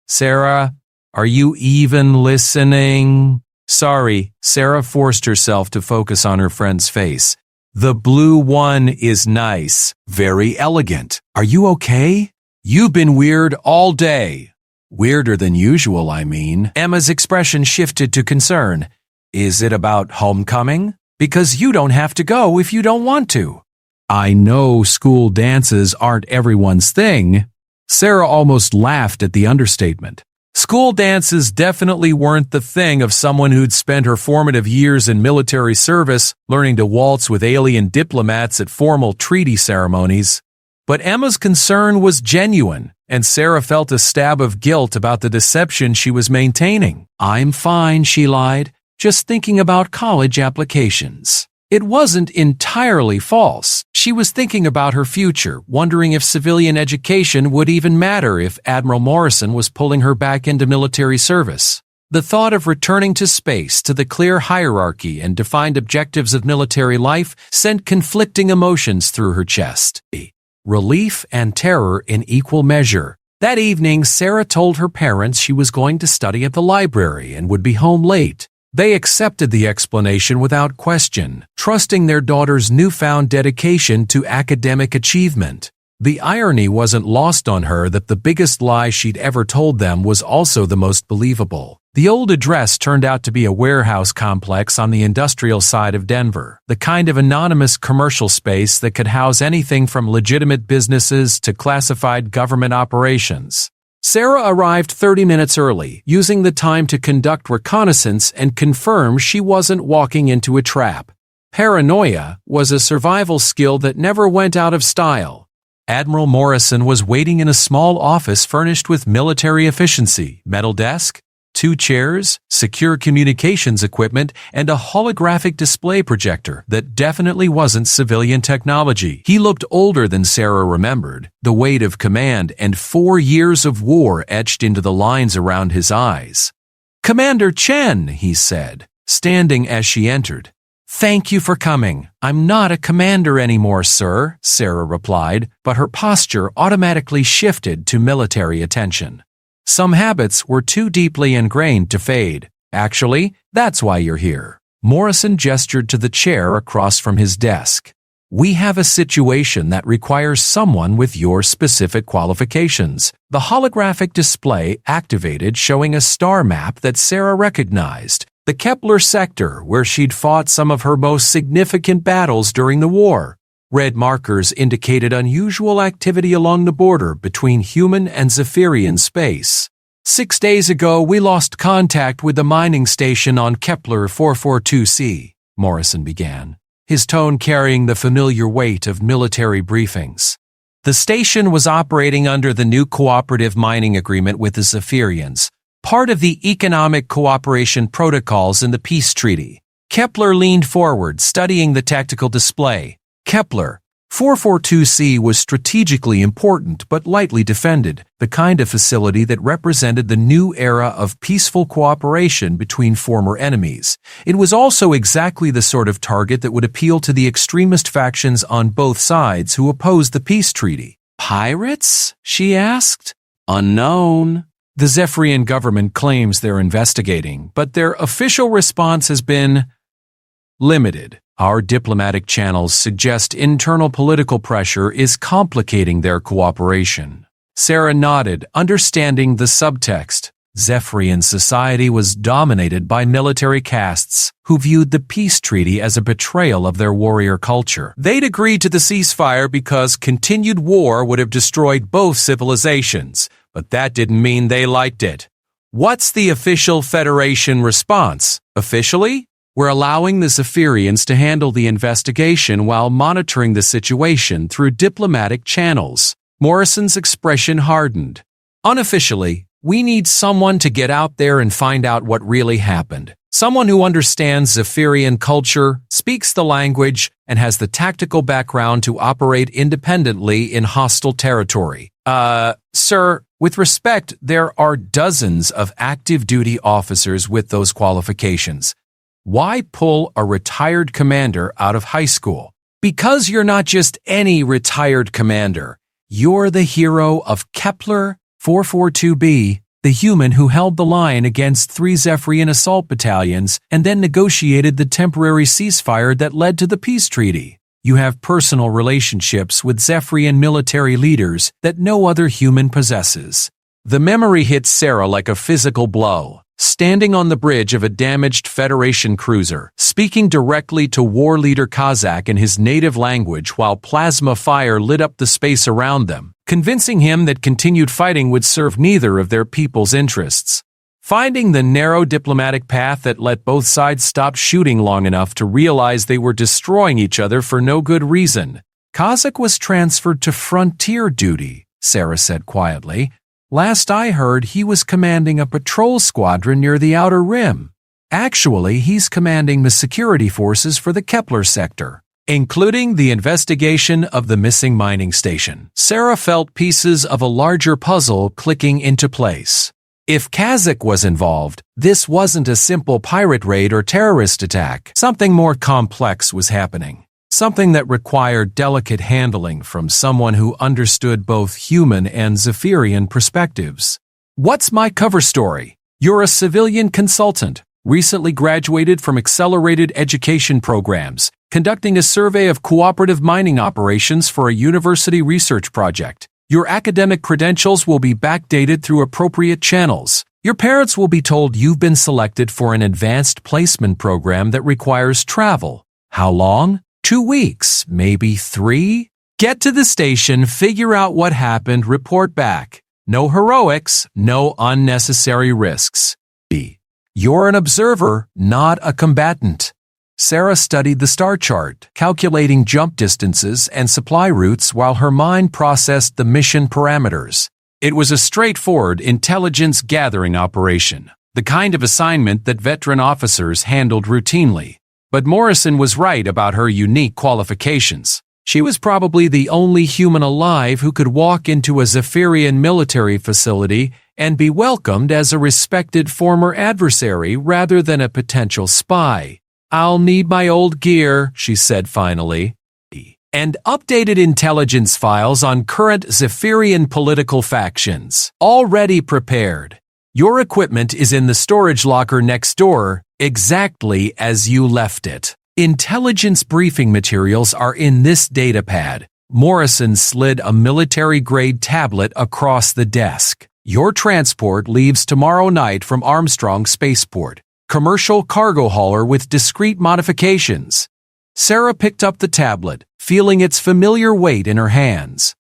"Sarah, are you even listening?" Sorry, Sarah forced herself to focus on her friend's face. "The blue one is nice, very elegant. Are you okay? You've been weird all day." "Weirder than usual, I mean." Emma's expression shifted to concern. "Is it about homecoming? Because you don't have to go if you don't want to." "I know school dances aren't everyone's thing." Sarah almost laughed at the understatement. School dances definitely weren't the thing of someone who'd spent her formative years in military service learning to waltz with alien diplomats at formal treaty ceremonies. But Emma's concern was genuine, and Sarah felt a stab of guilt about the deception she was maintaining. "I'm fine," she lied, "just thinking about college applications." It wasn't entirely false. She was thinking about her future, wondering if civilian education would even matter if Admiral Morrison was pulling her back into military service. The thought of returning to space, to the clear hierarchy and defined objectives of military life, sent conflicting emotions through her chest. Relief and terror in equal measure. That evening, Sarah told her parents she was going to study at the library and would be home late. They accepted the explanation without question, trusting their daughter's newfound dedication to academic achievement. The irony wasn't lost on her that the biggest lie she'd ever told them was also the most believable. The old address turned out to be a warehouse complex on the industrial side of Denver, the kind of anonymous commercial space that could house anything from legitimate businesses to classified government operations. Sarah arrived 30 minutes early, using the time to conduct reconnaissance and confirm she wasn't walking into a trap. Paranoia was a survival skill that never went out of style. Admiral Morrison was waiting in a small office furnished with military efficiency, metal desk, 2 chairs, secure communications equipment, and a holographic display projector that definitely wasn't civilian technology. He looked older than Sarah remembered, the weight of command and 4 years of war etched into the lines around his eyes. "Commander Chen," he said, standing as she entered. "Thank you for coming. I'm not a commander anymore, sir," Sarah replied, but her posture automatically shifted to military attention. Some habits were too deeply ingrained to fade. "Actually, that's why you're here." Morrison gestured to the chair across from his desk. "We have a situation that requires someone with your specific qualifications." The holographic display activated, showing a star map that Sarah recognized, the Kepler sector where she'd fought some of her most significant battles during the war. Red markers indicated unusual activity along the border between human and Zephyrian space. 6 days ago, we lost contact with the mining station on Kepler 442c, Morrison began, his tone carrying the familiar weight of military briefings. The station was operating under the new cooperative mining agreement with the Zephyrians, part of the economic cooperation protocols in the peace treaty. Kepler leaned forward, studying the tactical display. Kepler 442c was strategically important but lightly defended, the kind of facility that represented the new era of peaceful cooperation between former enemies. It was also exactly the sort of target that would appeal to the extremist factions on both sides who opposed the peace treaty. Pirates? She asked. Unknown. The Zephyrian government claims they're investigating, but their official response has been limited. Our diplomatic channels suggest internal political pressure is complicating their cooperation. Sarah nodded, understanding the subtext. Zephyrian society was dominated by military castes who viewed the peace treaty as a betrayal of their warrior culture. They'd agreed to the ceasefire because continued war would have destroyed both civilizations, but that didn't mean they liked it. What's the official Federation response? Officially, we're allowing the Zephyrians to handle the investigation while monitoring the situation through diplomatic channels. Morrison's expression hardened. Unofficially, we need someone to get out there and find out what really happened. Someone who understands Zephyrian culture, speaks the language, and has the tactical background to operate independently in hostile territory. Sir, with respect, there are dozens of active duty officers with those qualifications. Why pull a retired commander out of high school? Because you're not just any retired commander. You're the hero of Kepler 442b, the human who held the line against 3 Zephyrian assault battalions and then negotiated the temporary ceasefire that led to the peace treaty. You have personal relationships with Zephyrian military leaders that no other human possesses. The memory hit Sarah like a physical blow. Standing on the bridge of a damaged Federation cruiser, speaking directly to war leader Kazak in his native language while plasma fire lit up the space around them, convincing him that continued fighting would serve neither of their people's interests. Finding the narrow diplomatic path that let both sides stop shooting long enough to realize they were destroying each other for no good reason. Kazak was transferred to frontier duty, Sarah said quietly. Last I heard, he was commanding a patrol squadron near the Outer Rim. Actually, he's commanding the security forces for the Kepler sector, including the investigation of the missing mining station. Sarah felt pieces of a larger puzzle clicking into place. If Kazak was involved, this wasn't a simple pirate raid or terrorist attack. Something more complex was happening. Something that required delicate handling from someone who understood both human and Zephyrian perspectives. What's my cover story? You're a civilian consultant, recently graduated from accelerated education programs, conducting a survey of cooperative mining operations for a university research project. Your academic credentials will be backdated through appropriate channels. Your parents will be told you've been selected for an advanced placement program that requires travel. How long? 2 weeks, maybe 3? Get to the station, figure out what happened, report back. No heroics, no unnecessary risks. B. You're an observer, not a combatant. Sarah studied the star chart, calculating jump distances and supply routes while her mind processed the mission parameters. It was a straightforward intelligence gathering operation, the kind of assignment that veteran officers handled routinely. But Morrison was right about her unique qualifications. She was probably the only human alive who could walk into a Zephyrian military facility and be welcomed as a respected former adversary rather than a potential spy. I'll need my old gear, she said finally, and updated intelligence files on current Zephyrian political factions. Already prepared. Your equipment is in the storage locker next door, exactly as you left it. Intelligence briefing materials are in this datapad. Morrison slid a military-grade tablet across the desk. Your transport leaves tomorrow night from Armstrong Spaceport. Commercial cargo hauler with discrete modifications. Sarah picked up the tablet, feeling its familiar weight in her hands.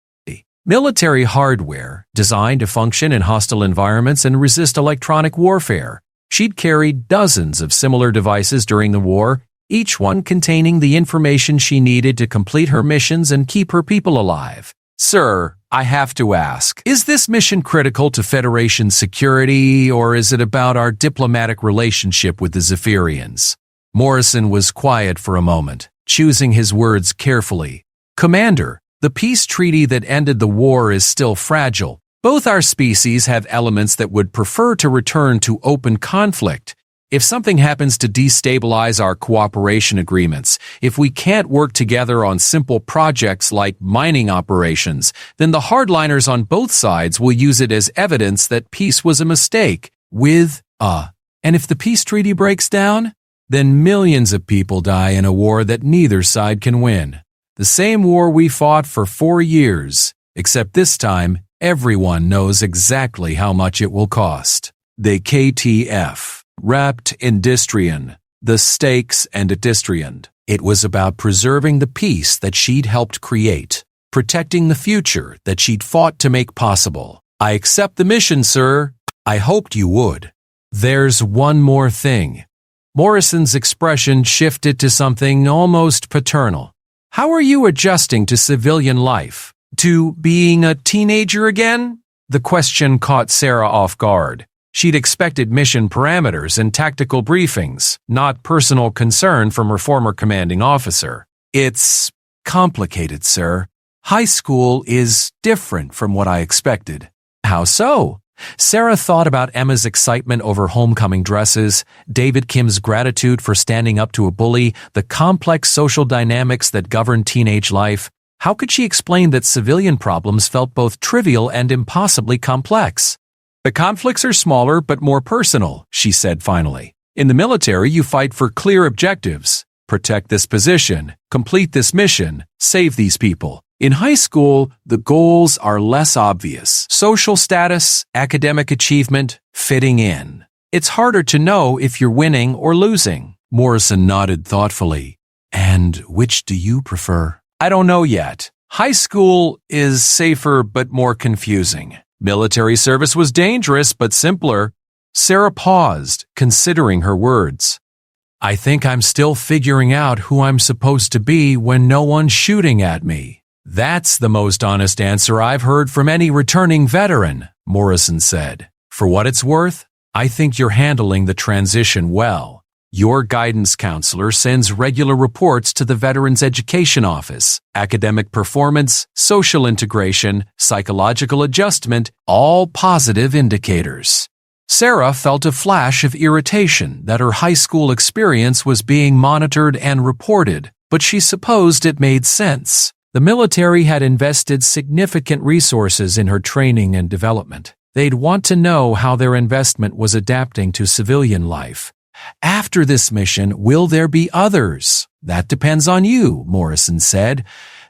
Military hardware, designed to function in hostile environments and resist electronic warfare. She'd carried dozens of similar devices during the war, each one containing the information she needed to complete her missions and keep her people alive. Sir, I have to ask, is this mission critical to Federation security, or is it about our diplomatic relationship with the Zephyrians? Morrison was quiet for a moment, choosing his words carefully. Commander, the peace treaty that ended the war is still fragile. Both our species have elements that would prefer to return to open conflict. If something happens to destabilize our cooperation agreements, if we can't work together on simple projects like mining operations, then the hardliners on both sides will use it as evidence that peace was a mistake. And if the peace treaty breaks down, then millions of people die in a war that neither side can win. The same war we fought for 4 years, except this time, everyone knows exactly how much it will cost. The KTF. Rapt Indistrian, the stakes and Indistrian. It was about preserving the peace that she'd helped create, protecting the future that she'd fought to make possible. I accept the mission, sir. I hoped you would. There's one more thing. Morrison's expression shifted to something almost paternal. How are you adjusting to civilian life? To being a teenager again? The question caught Sarah off guard. She'd expected mission parameters and tactical briefings, not personal concern from her former commanding officer. It's complicated, sir. High school is different from what I expected. How so? Sarah thought about Emma's excitement over homecoming dresses, David Kim's gratitude for standing up to a bully, the complex social dynamics that govern teenage life. How could she explain that civilian problems felt both trivial and impossibly complex? The conflicts are smaller but more personal, she said finally. In the military, you fight for clear objectives. Protect this position, complete this mission, save these people. In high school, the goals are less obvious. Social status, academic achievement, fitting in. It's harder to know if you're winning or losing. Morrison nodded thoughtfully. And which do you prefer? I don't know yet. High school is safer but more confusing. Military service was dangerous but simpler. Sarah paused, considering her words. I think I'm still figuring out who I'm supposed to be when no one's shooting at me. That's the most honest answer I've heard from any returning veteran, Morrison said. For what it's worth, I think you're handling the transition well. Your guidance counselor sends regular reports to the Veterans Education Office. Academic performance, social integration, psychological adjustment, all positive indicators. Sarah felt a flash of irritation that her high school experience was being monitored and reported, but she supposed it made sense. The military had invested significant resources in her training and development. They'd want to know how their investment was adapting to civilian life. After this mission, will there be others? That depends on you, Morrison said.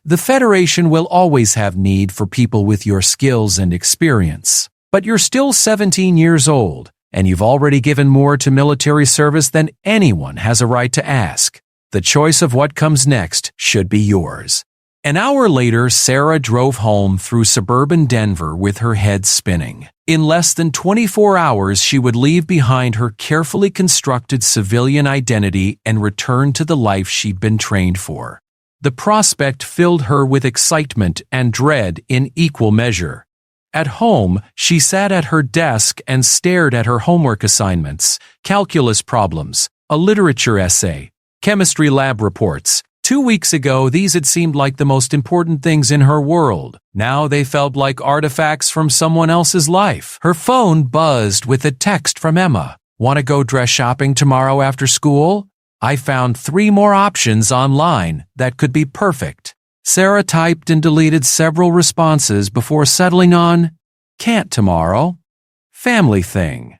The Federation will always have need for people with your skills and experience. But you're still 17 years old, and you've already given more to military service than anyone has a right to ask. The choice of what comes next should be yours. An hour later, Sarah drove home through suburban Denver with her head spinning. In less than 24 hours, she would leave behind her carefully constructed civilian identity and return to the life she'd been trained for. The prospect filled her with excitement and dread in equal measure. At home, she sat at her desk and stared at her homework assignments, calculus problems, a literature essay, chemistry lab reports. 2 weeks ago, these had seemed like the most important things in her world. Now they felt like artifacts from someone else's life. Her phone buzzed with a text from Emma. Want to go dress shopping tomorrow after school? I found 3 more options online that could be perfect. Sarah typed and deleted several responses before settling on, can't tomorrow. Family thing.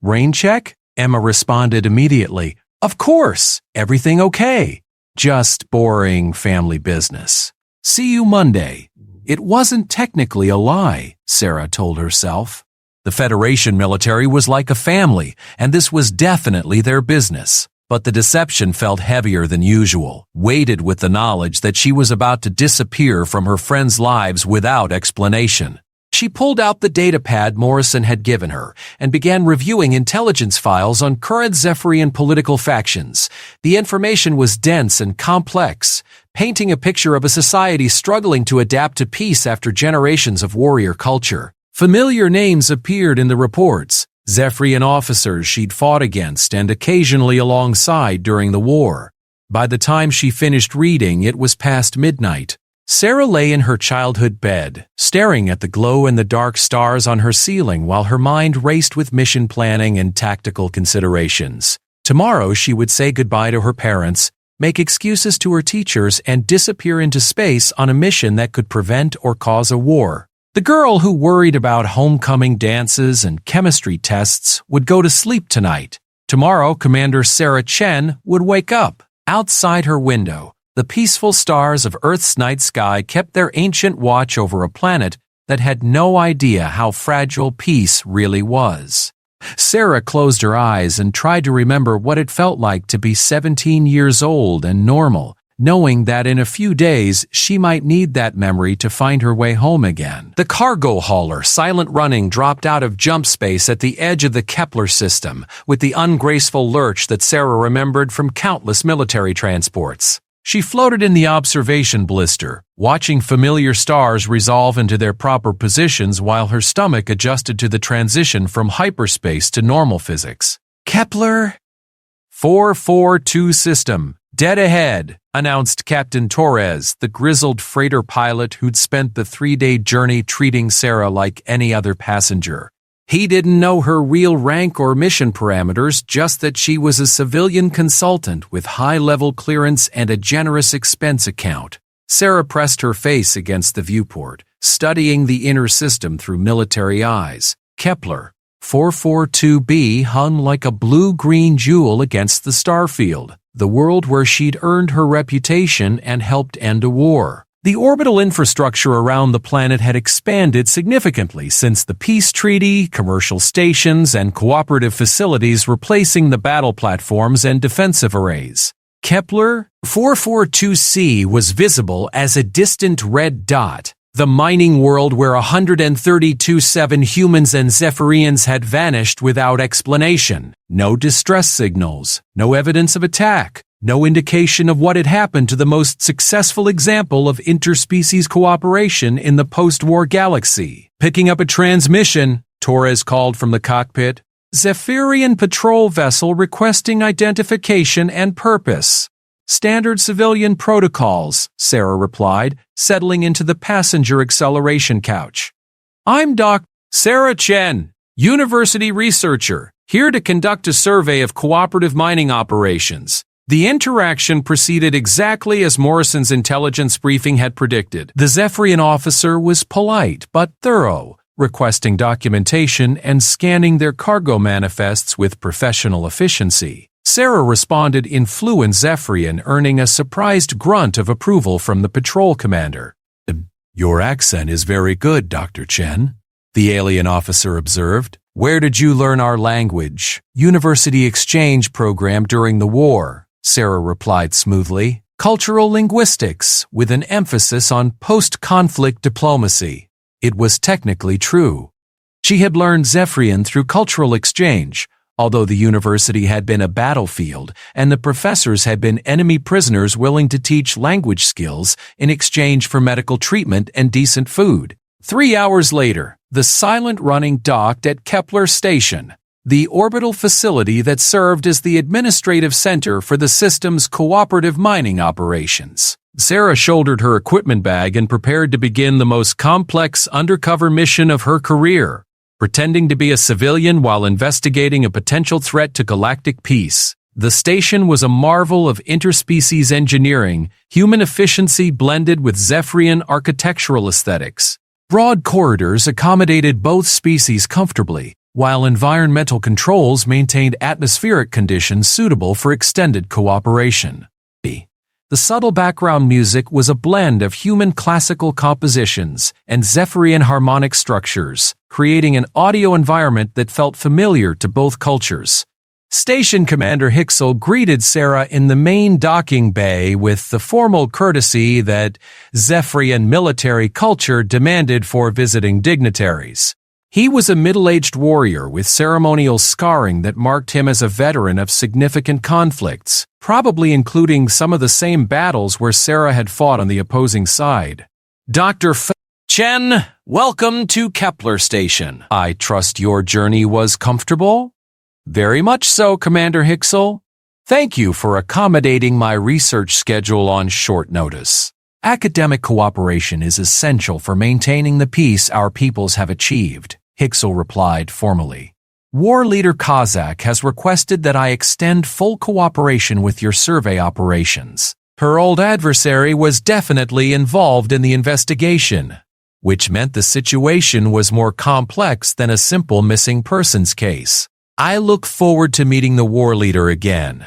Rain check? Emma responded immediately. Of course, everything okay. Just boring family business. See you Monday. It wasn't technically a lie, Sarah told herself. The Federation military was like a family, and this was definitely their business. But the deception felt heavier than usual, weighted with the knowledge that she was about to disappear from her friends' lives without explanation. She pulled out the datapad Morrison had given her and began reviewing intelligence files on current Zephyrian political factions. The information was dense and complex, painting a picture of a society struggling to adapt to peace after generations of warrior culture. Familiar names appeared in the reports, Zephyrian officers she'd fought against and occasionally alongside during the war. By the time she finished reading, it was past midnight. Sarah lay in her childhood bed, staring at the glow-in-the-dark stars on her ceiling while her mind raced with mission planning and tactical considerations. Tomorrow she would say goodbye to her parents, make excuses to her teachers, and disappear into space on a mission that could prevent or cause a war. The girl who worried about homecoming dances and chemistry tests would go to sleep tonight. Tomorrow, Commander Sarah Chen would wake up. Outside her window, the peaceful stars of Earth's night sky kept their ancient watch over a planet that had no idea how fragile peace really was. Sarah closed her eyes and tried to remember what it felt like to be 17 years old and normal, knowing that in a few days she might need that memory to find her way home again. The cargo hauler, silent running, dropped out of jump space at the edge of the Kepler system with the ungraceful lurch that Sarah remembered from countless military transports. She floated in the observation blister, watching familiar stars resolve into their proper positions while her stomach adjusted to the transition from hyperspace to normal physics. Kepler 442 system, dead ahead, announced Captain Torres, the grizzled freighter pilot who'd spent the 3-day journey treating Sarah like any other passenger. He didn't know her real rank or mission parameters, just that she was a civilian consultant with high-level clearance and a generous expense account. Sarah pressed her face against the viewport, studying the inner system through military eyes. Kepler 442b hung like a blue-green jewel against the starfield, the world where she'd earned her reputation and helped end a war. The orbital infrastructure around the planet had expanded significantly since the peace treaty, commercial stations, and cooperative facilities replacing the battle platforms and defensive arrays. Kepler 442c was visible as a distant red dot, the mining world where 132.7 humans and Zephyrians had vanished without explanation. No distress signals, no evidence of attack. No indication of what had happened to the most successful example of interspecies cooperation in the post-war galaxy. Picking up a transmission, Torres called from the cockpit. Zephyrian patrol vessel requesting identification and purpose. Standard civilian protocols, Sarah replied, settling into the passenger acceleration couch. I'm Dr. Sarah Chen, university researcher, here to conduct a survey of cooperative mining operations. The interaction proceeded exactly as Morrison's intelligence briefing had predicted. The Zephyrian officer was polite but thorough, requesting documentation and scanning their cargo manifests with professional efficiency. Sarah responded in fluent Zephyrian, earning a surprised grunt of approval from the patrol commander. Your accent is very good, Dr. Chen, the alien officer observed. Where did you learn our language? University exchange program during the war, Sarah replied smoothly. Cultural linguistics, with an emphasis on post-conflict diplomacy. It was technically true. She had learned Zephyrian through cultural exchange, although the university had been a battlefield and the professors had been enemy prisoners willing to teach language skills in exchange for medical treatment and decent food. 3 hours later, the silent running docked at Kepler Station, the orbital facility that served as the administrative center for the system's cooperative mining operations. Sarah shouldered her equipment bag and prepared to begin the most complex undercover mission of her career, pretending to be a civilian while investigating a potential threat to galactic peace. The station was a marvel of interspecies engineering, human efficiency blended with Zephyrian architectural aesthetics. Broad corridors accommodated both species comfortably, while environmental controls maintained atmospheric conditions suitable for extended cooperation. The subtle background music was a blend of human classical compositions and Zephyrian harmonic structures, creating an audio environment that felt familiar to both cultures. Station Commander Hixel greeted Sarah in the main docking bay with the formal courtesy that Zephyrian military culture demanded for visiting dignitaries. He was a middle-aged warrior with ceremonial scarring that marked him as a veteran of significant conflicts, probably including some of the same battles where Sarah had fought on the opposing side. Dr. Chen, welcome to Kepler Station. I trust your journey was comfortable? Very much so, Commander Hixel. Thank you for accommodating my research schedule on short notice. Academic cooperation is essential for maintaining the peace our peoples have achieved, Hicksel replied formally. War leader Kazak has requested that I extend full cooperation with your survey operations. Her old adversary was definitely involved in the investigation, which meant the situation was more complex than a simple missing persons case. I look forward to meeting the war leader again,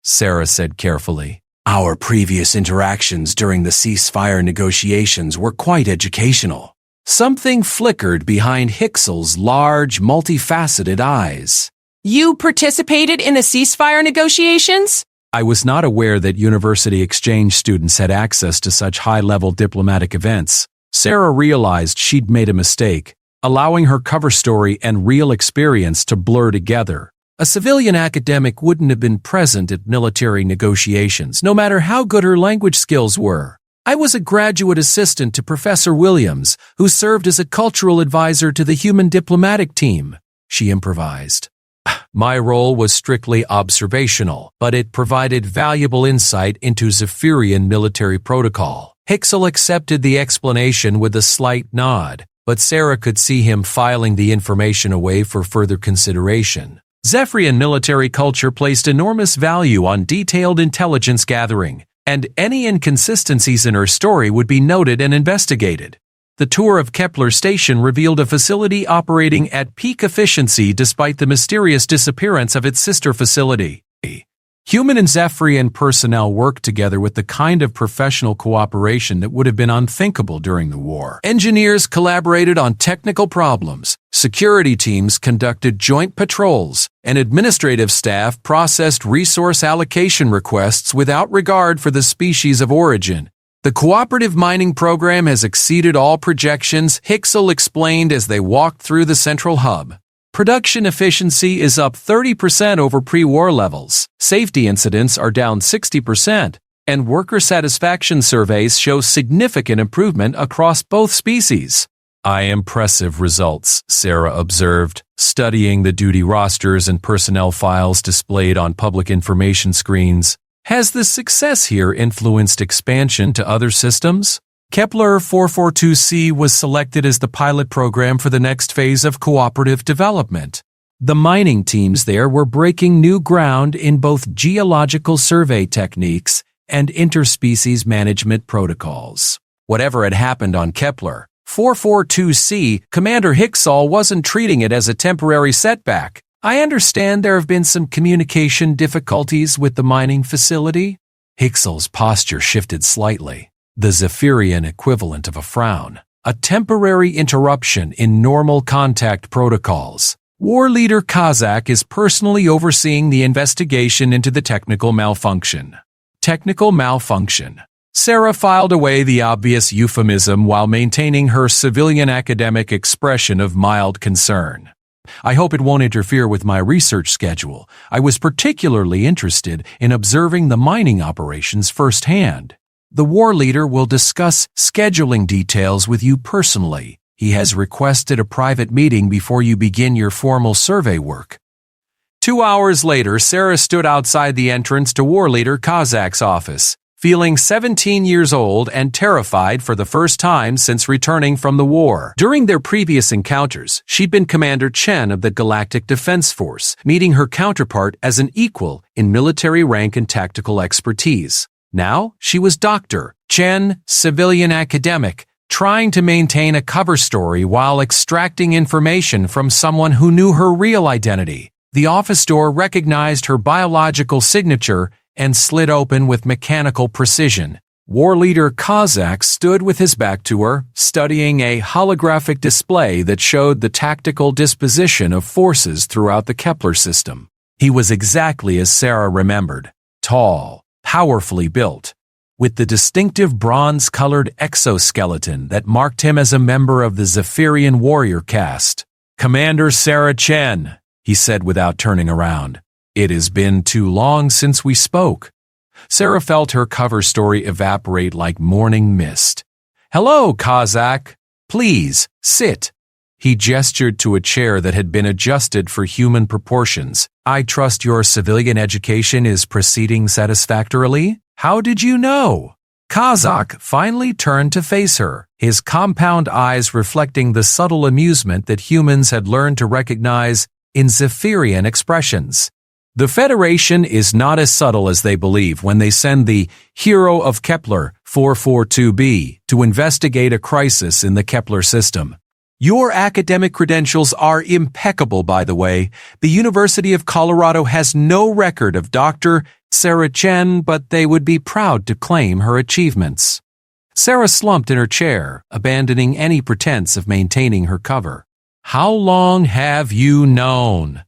Sarah said carefully. Our previous interactions during the ceasefire negotiations were quite educational. Something flickered behind Hicksel's large, multifaceted eyes. You participated in the ceasefire negotiations? I was not aware that university exchange students had access to such high-level diplomatic events. Sarah realized she'd made a mistake, allowing her cover story and real experience to blur together. A civilian academic wouldn't have been present at military negotiations, no matter how good her language skills were. I was a graduate assistant to Professor Williams, who served as a cultural advisor to the human diplomatic team, she improvised. My role was strictly observational, but it provided valuable insight into Zephyrian military protocol. Hicksel accepted the explanation with a slight nod, but Sarah could see him filing the information away for further consideration. Zephyrian military culture placed enormous value on detailed intelligence gathering, and any inconsistencies in her story would be noted and investigated. The tour of Kepler Station revealed a facility operating at peak efficiency despite the mysterious disappearance of its sister facility. Human and Zephyrian personnel worked together with the kind of professional cooperation that would have been unthinkable during the war. Engineers collaborated on technical problems, security teams conducted joint patrols, and administrative staff processed resource allocation requests without regard for the species of origin. The cooperative mining program has exceeded all projections, Hicksel explained as they walked through the central hub. Production efficiency is up 30% over pre-war levels, safety incidents are down 60%, and worker satisfaction surveys show significant improvement across both species. Impressive results, Sarah observed, studying the duty rosters and personnel files displayed on public information screens. Has the success here influenced expansion to other systems? Kepler 442c was selected as the pilot program for the next phase of cooperative development. The mining teams there were breaking new ground in both geological survey techniques and interspecies management protocols. Whatever had happened on Kepler 442c, Commander Hicksel wasn't treating it as a temporary setback. I understand there have been some communication difficulties with the mining facility. Hicksel's posture shifted slightly, the Zephyrian equivalent of a frown. A temporary interruption in normal contact protocols. War leader Kazak is personally overseeing the investigation into the technical malfunction. Technical malfunction. Sarah filed away the obvious euphemism while maintaining her civilian academic expression of mild concern. I hope it won't interfere with my research schedule. I was particularly interested in observing the mining operations firsthand. The war leader will discuss scheduling details with you personally. He has requested a private meeting before you begin your formal survey work. 2 hours later, Sarah stood outside the entrance to war leader Kazak's office, feeling 17 years old and terrified for the first time since returning from the war. During their previous encounters, she'd been Commander Chen of the Galactic Defense Force, meeting her counterpart as an equal in military rank and tactical expertise. Now, she was Dr. Chen, civilian academic, trying to maintain a cover story while extracting information from someone who knew her real identity. The office door recognized her biological signature and slid open with mechanical precision. War leader Kazak stood with his back to her, studying a holographic display that showed the tactical disposition of forces throughout the Kepler system. He was exactly as Sarah remembered, tall, powerfully built, with the distinctive bronze-colored exoskeleton that marked him as a member of the Zephyrian warrior caste. "Commander Sarah Chen," he said without turning around. "It has been too long since we spoke." Sarah felt her cover story evaporate like morning mist. "Hello, Kazak. Please, sit." He gestured to a chair that had been adjusted for human proportions. "I trust your civilian education is proceeding satisfactorily? How did you know?" Kazakh finally turned to face her, his compound eyes reflecting the subtle amusement that humans had learned to recognize in Zephyrian expressions. The Federation is not as subtle as they believe when they send the Hero of Kepler 442b to investigate a crisis in the Kepler system. Your academic credentials are impeccable, by the way. The University of Colorado has no record of Dr. Sarah Chen, but they would be proud to claim her achievements. Sarah slumped in her chair, abandoning any pretense of maintaining her cover. How long have you known?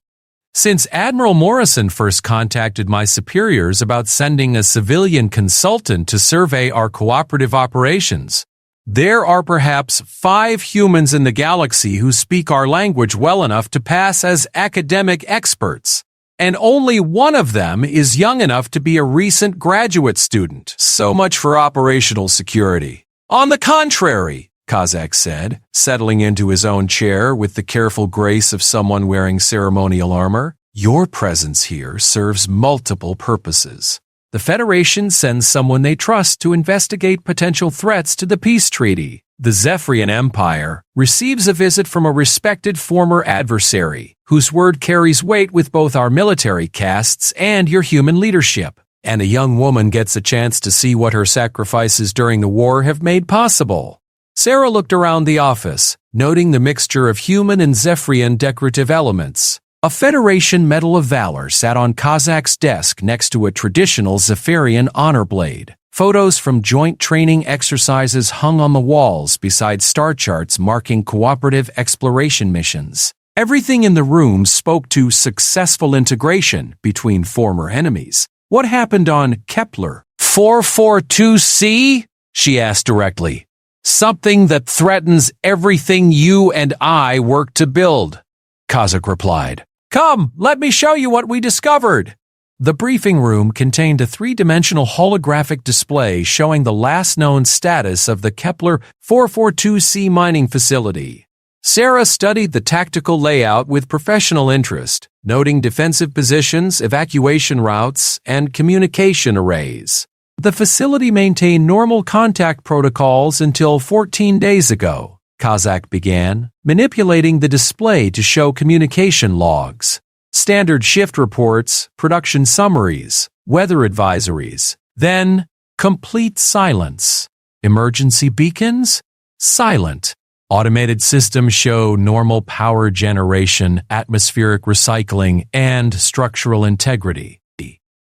Since Admiral Morrison first contacted my superiors about sending a civilian consultant to survey our cooperative operations. There are perhaps 5 humans in the galaxy who speak our language well enough to pass as academic experts, and only one of them is young enough to be a recent graduate student. So much for operational security. On the contrary, Kazakh said, settling into his own chair with the careful grace of someone wearing ceremonial armor, your presence here serves multiple purposes. The Federation sends someone they trust to investigate potential threats to the peace treaty. The Zephyrian Empire receives a visit from a respected former adversary, whose word carries weight with both our military castes and your human leadership. And a young woman gets a chance to see what her sacrifices during the war have made possible. Sarah looked around the office, noting the mixture of human and Zephyrian decorative elements. A Federation Medal of Valor sat on Kazakh's desk next to a traditional Zephyrian honor blade. Photos from joint training exercises hung on the walls beside star charts marking cooperative exploration missions. Everything in the room spoke to successful integration between former enemies. What happened on Kepler 442c? She asked directly. Something that threatens everything you and I work to build, Kazakh replied. Come, let me show you what we discovered. The briefing room contained a 3-dimensional holographic display showing the last known status of the Kepler 442c mining facility. Sarah studied the tactical layout with professional interest, noting defensive positions, evacuation routes, and communication arrays. The facility maintained normal contact protocols until 14 days ago, Kazakh began, manipulating the display to show communication logs, standard shift reports, production summaries, weather advisories. Then, complete silence. Emergency beacons? Silent. Automated systems show normal power generation, atmospheric recycling, and structural integrity.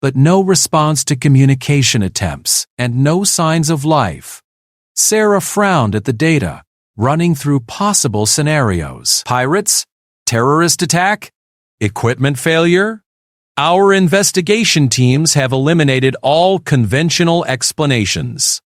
But no response to communication attempts, and no signs of life. Sarah frowned at the data, running through possible scenarios. Pirates? Terrorist attack? Equipment failure? Our investigation teams have eliminated all conventional explanations.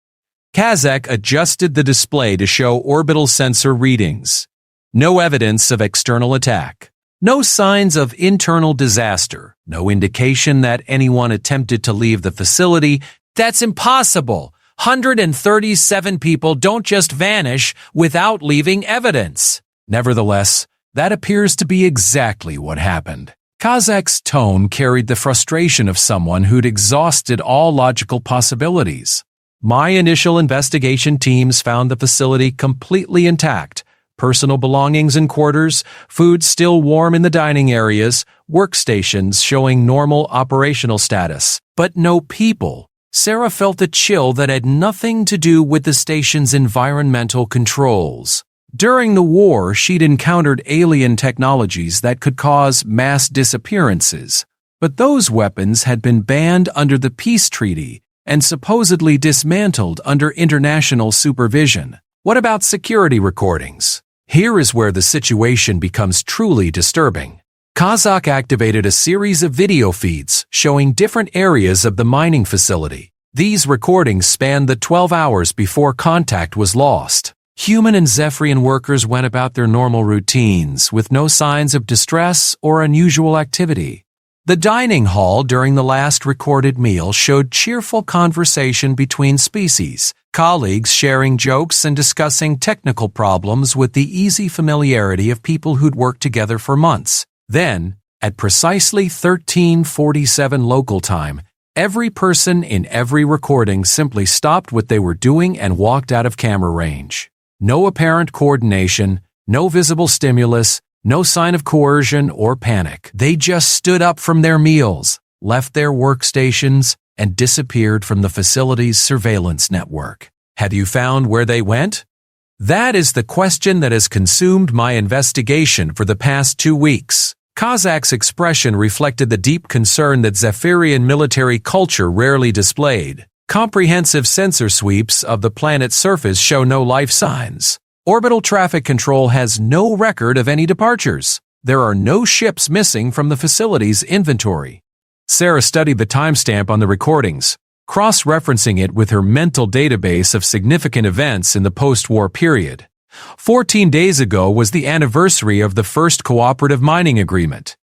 Kazakh adjusted the display to show orbital sensor readings. No evidence of external attack. No signs of internal disaster. No indication that anyone attempted to leave the facility. That's impossible. 137 people don't just vanish without leaving evidence. Nevertheless, that appears to be exactly what happened. Kazakh's tone carried the frustration of someone who'd exhausted all logical possibilities. My initial investigation teams found the facility completely intact. Personal belongings in quarters, food still warm in the dining areas, workstations showing normal operational status, but no people. Sarah felt a chill that had nothing to do with the station's environmental controls. During the war, she'd encountered alien technologies that could cause mass disappearances, but those weapons had been banned under the peace treaty and supposedly dismantled under international supervision. What about security recordings? Here is where the situation becomes truly disturbing. Kazakh activated a series of video feeds showing different areas of the mining facility. These recordings spanned the 12 hours before contact was lost. Human and Zephyrian workers went about their normal routines with no signs of distress or unusual activity. The dining hall during the last recorded meal showed cheerful conversation between species, colleagues sharing jokes and discussing technical problems with the easy familiarity of people who'd worked together for months. Then, at precisely 13:47 local time, Every person in every recording simply stopped what they were doing and walked out of camera range. No apparent coordination, no visible stimulus, no sign of coercion or panic. They just stood up from their meals, left their workstations, and disappeared from the facility's surveillance network. Have you found where they went? That is the question that has consumed my investigation for the past 2 weeks. Kazak's expression reflected the deep concern that Zephyrian military culture rarely displayed. Comprehensive sensor sweeps of the planet's surface show no life signs. Orbital traffic control has no record of any departures. There are no ships missing from the facility's inventory. Sarah studied the timestamp on the recordings, cross-referencing it with her mental database of significant events in the post-war period. 14 days ago was the anniversary of the first cooperative mining agreement.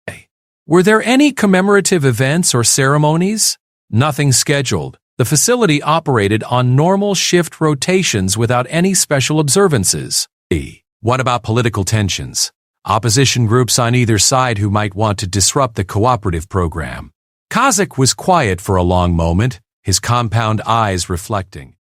Were there any commemorative events or ceremonies? Nothing scheduled. The facility operated on normal shift rotations without any special observances. What about political tensions? Opposition groups on either side who might want to disrupt the cooperative program. Kazak was quiet for a long moment, his compound eyes reflecting.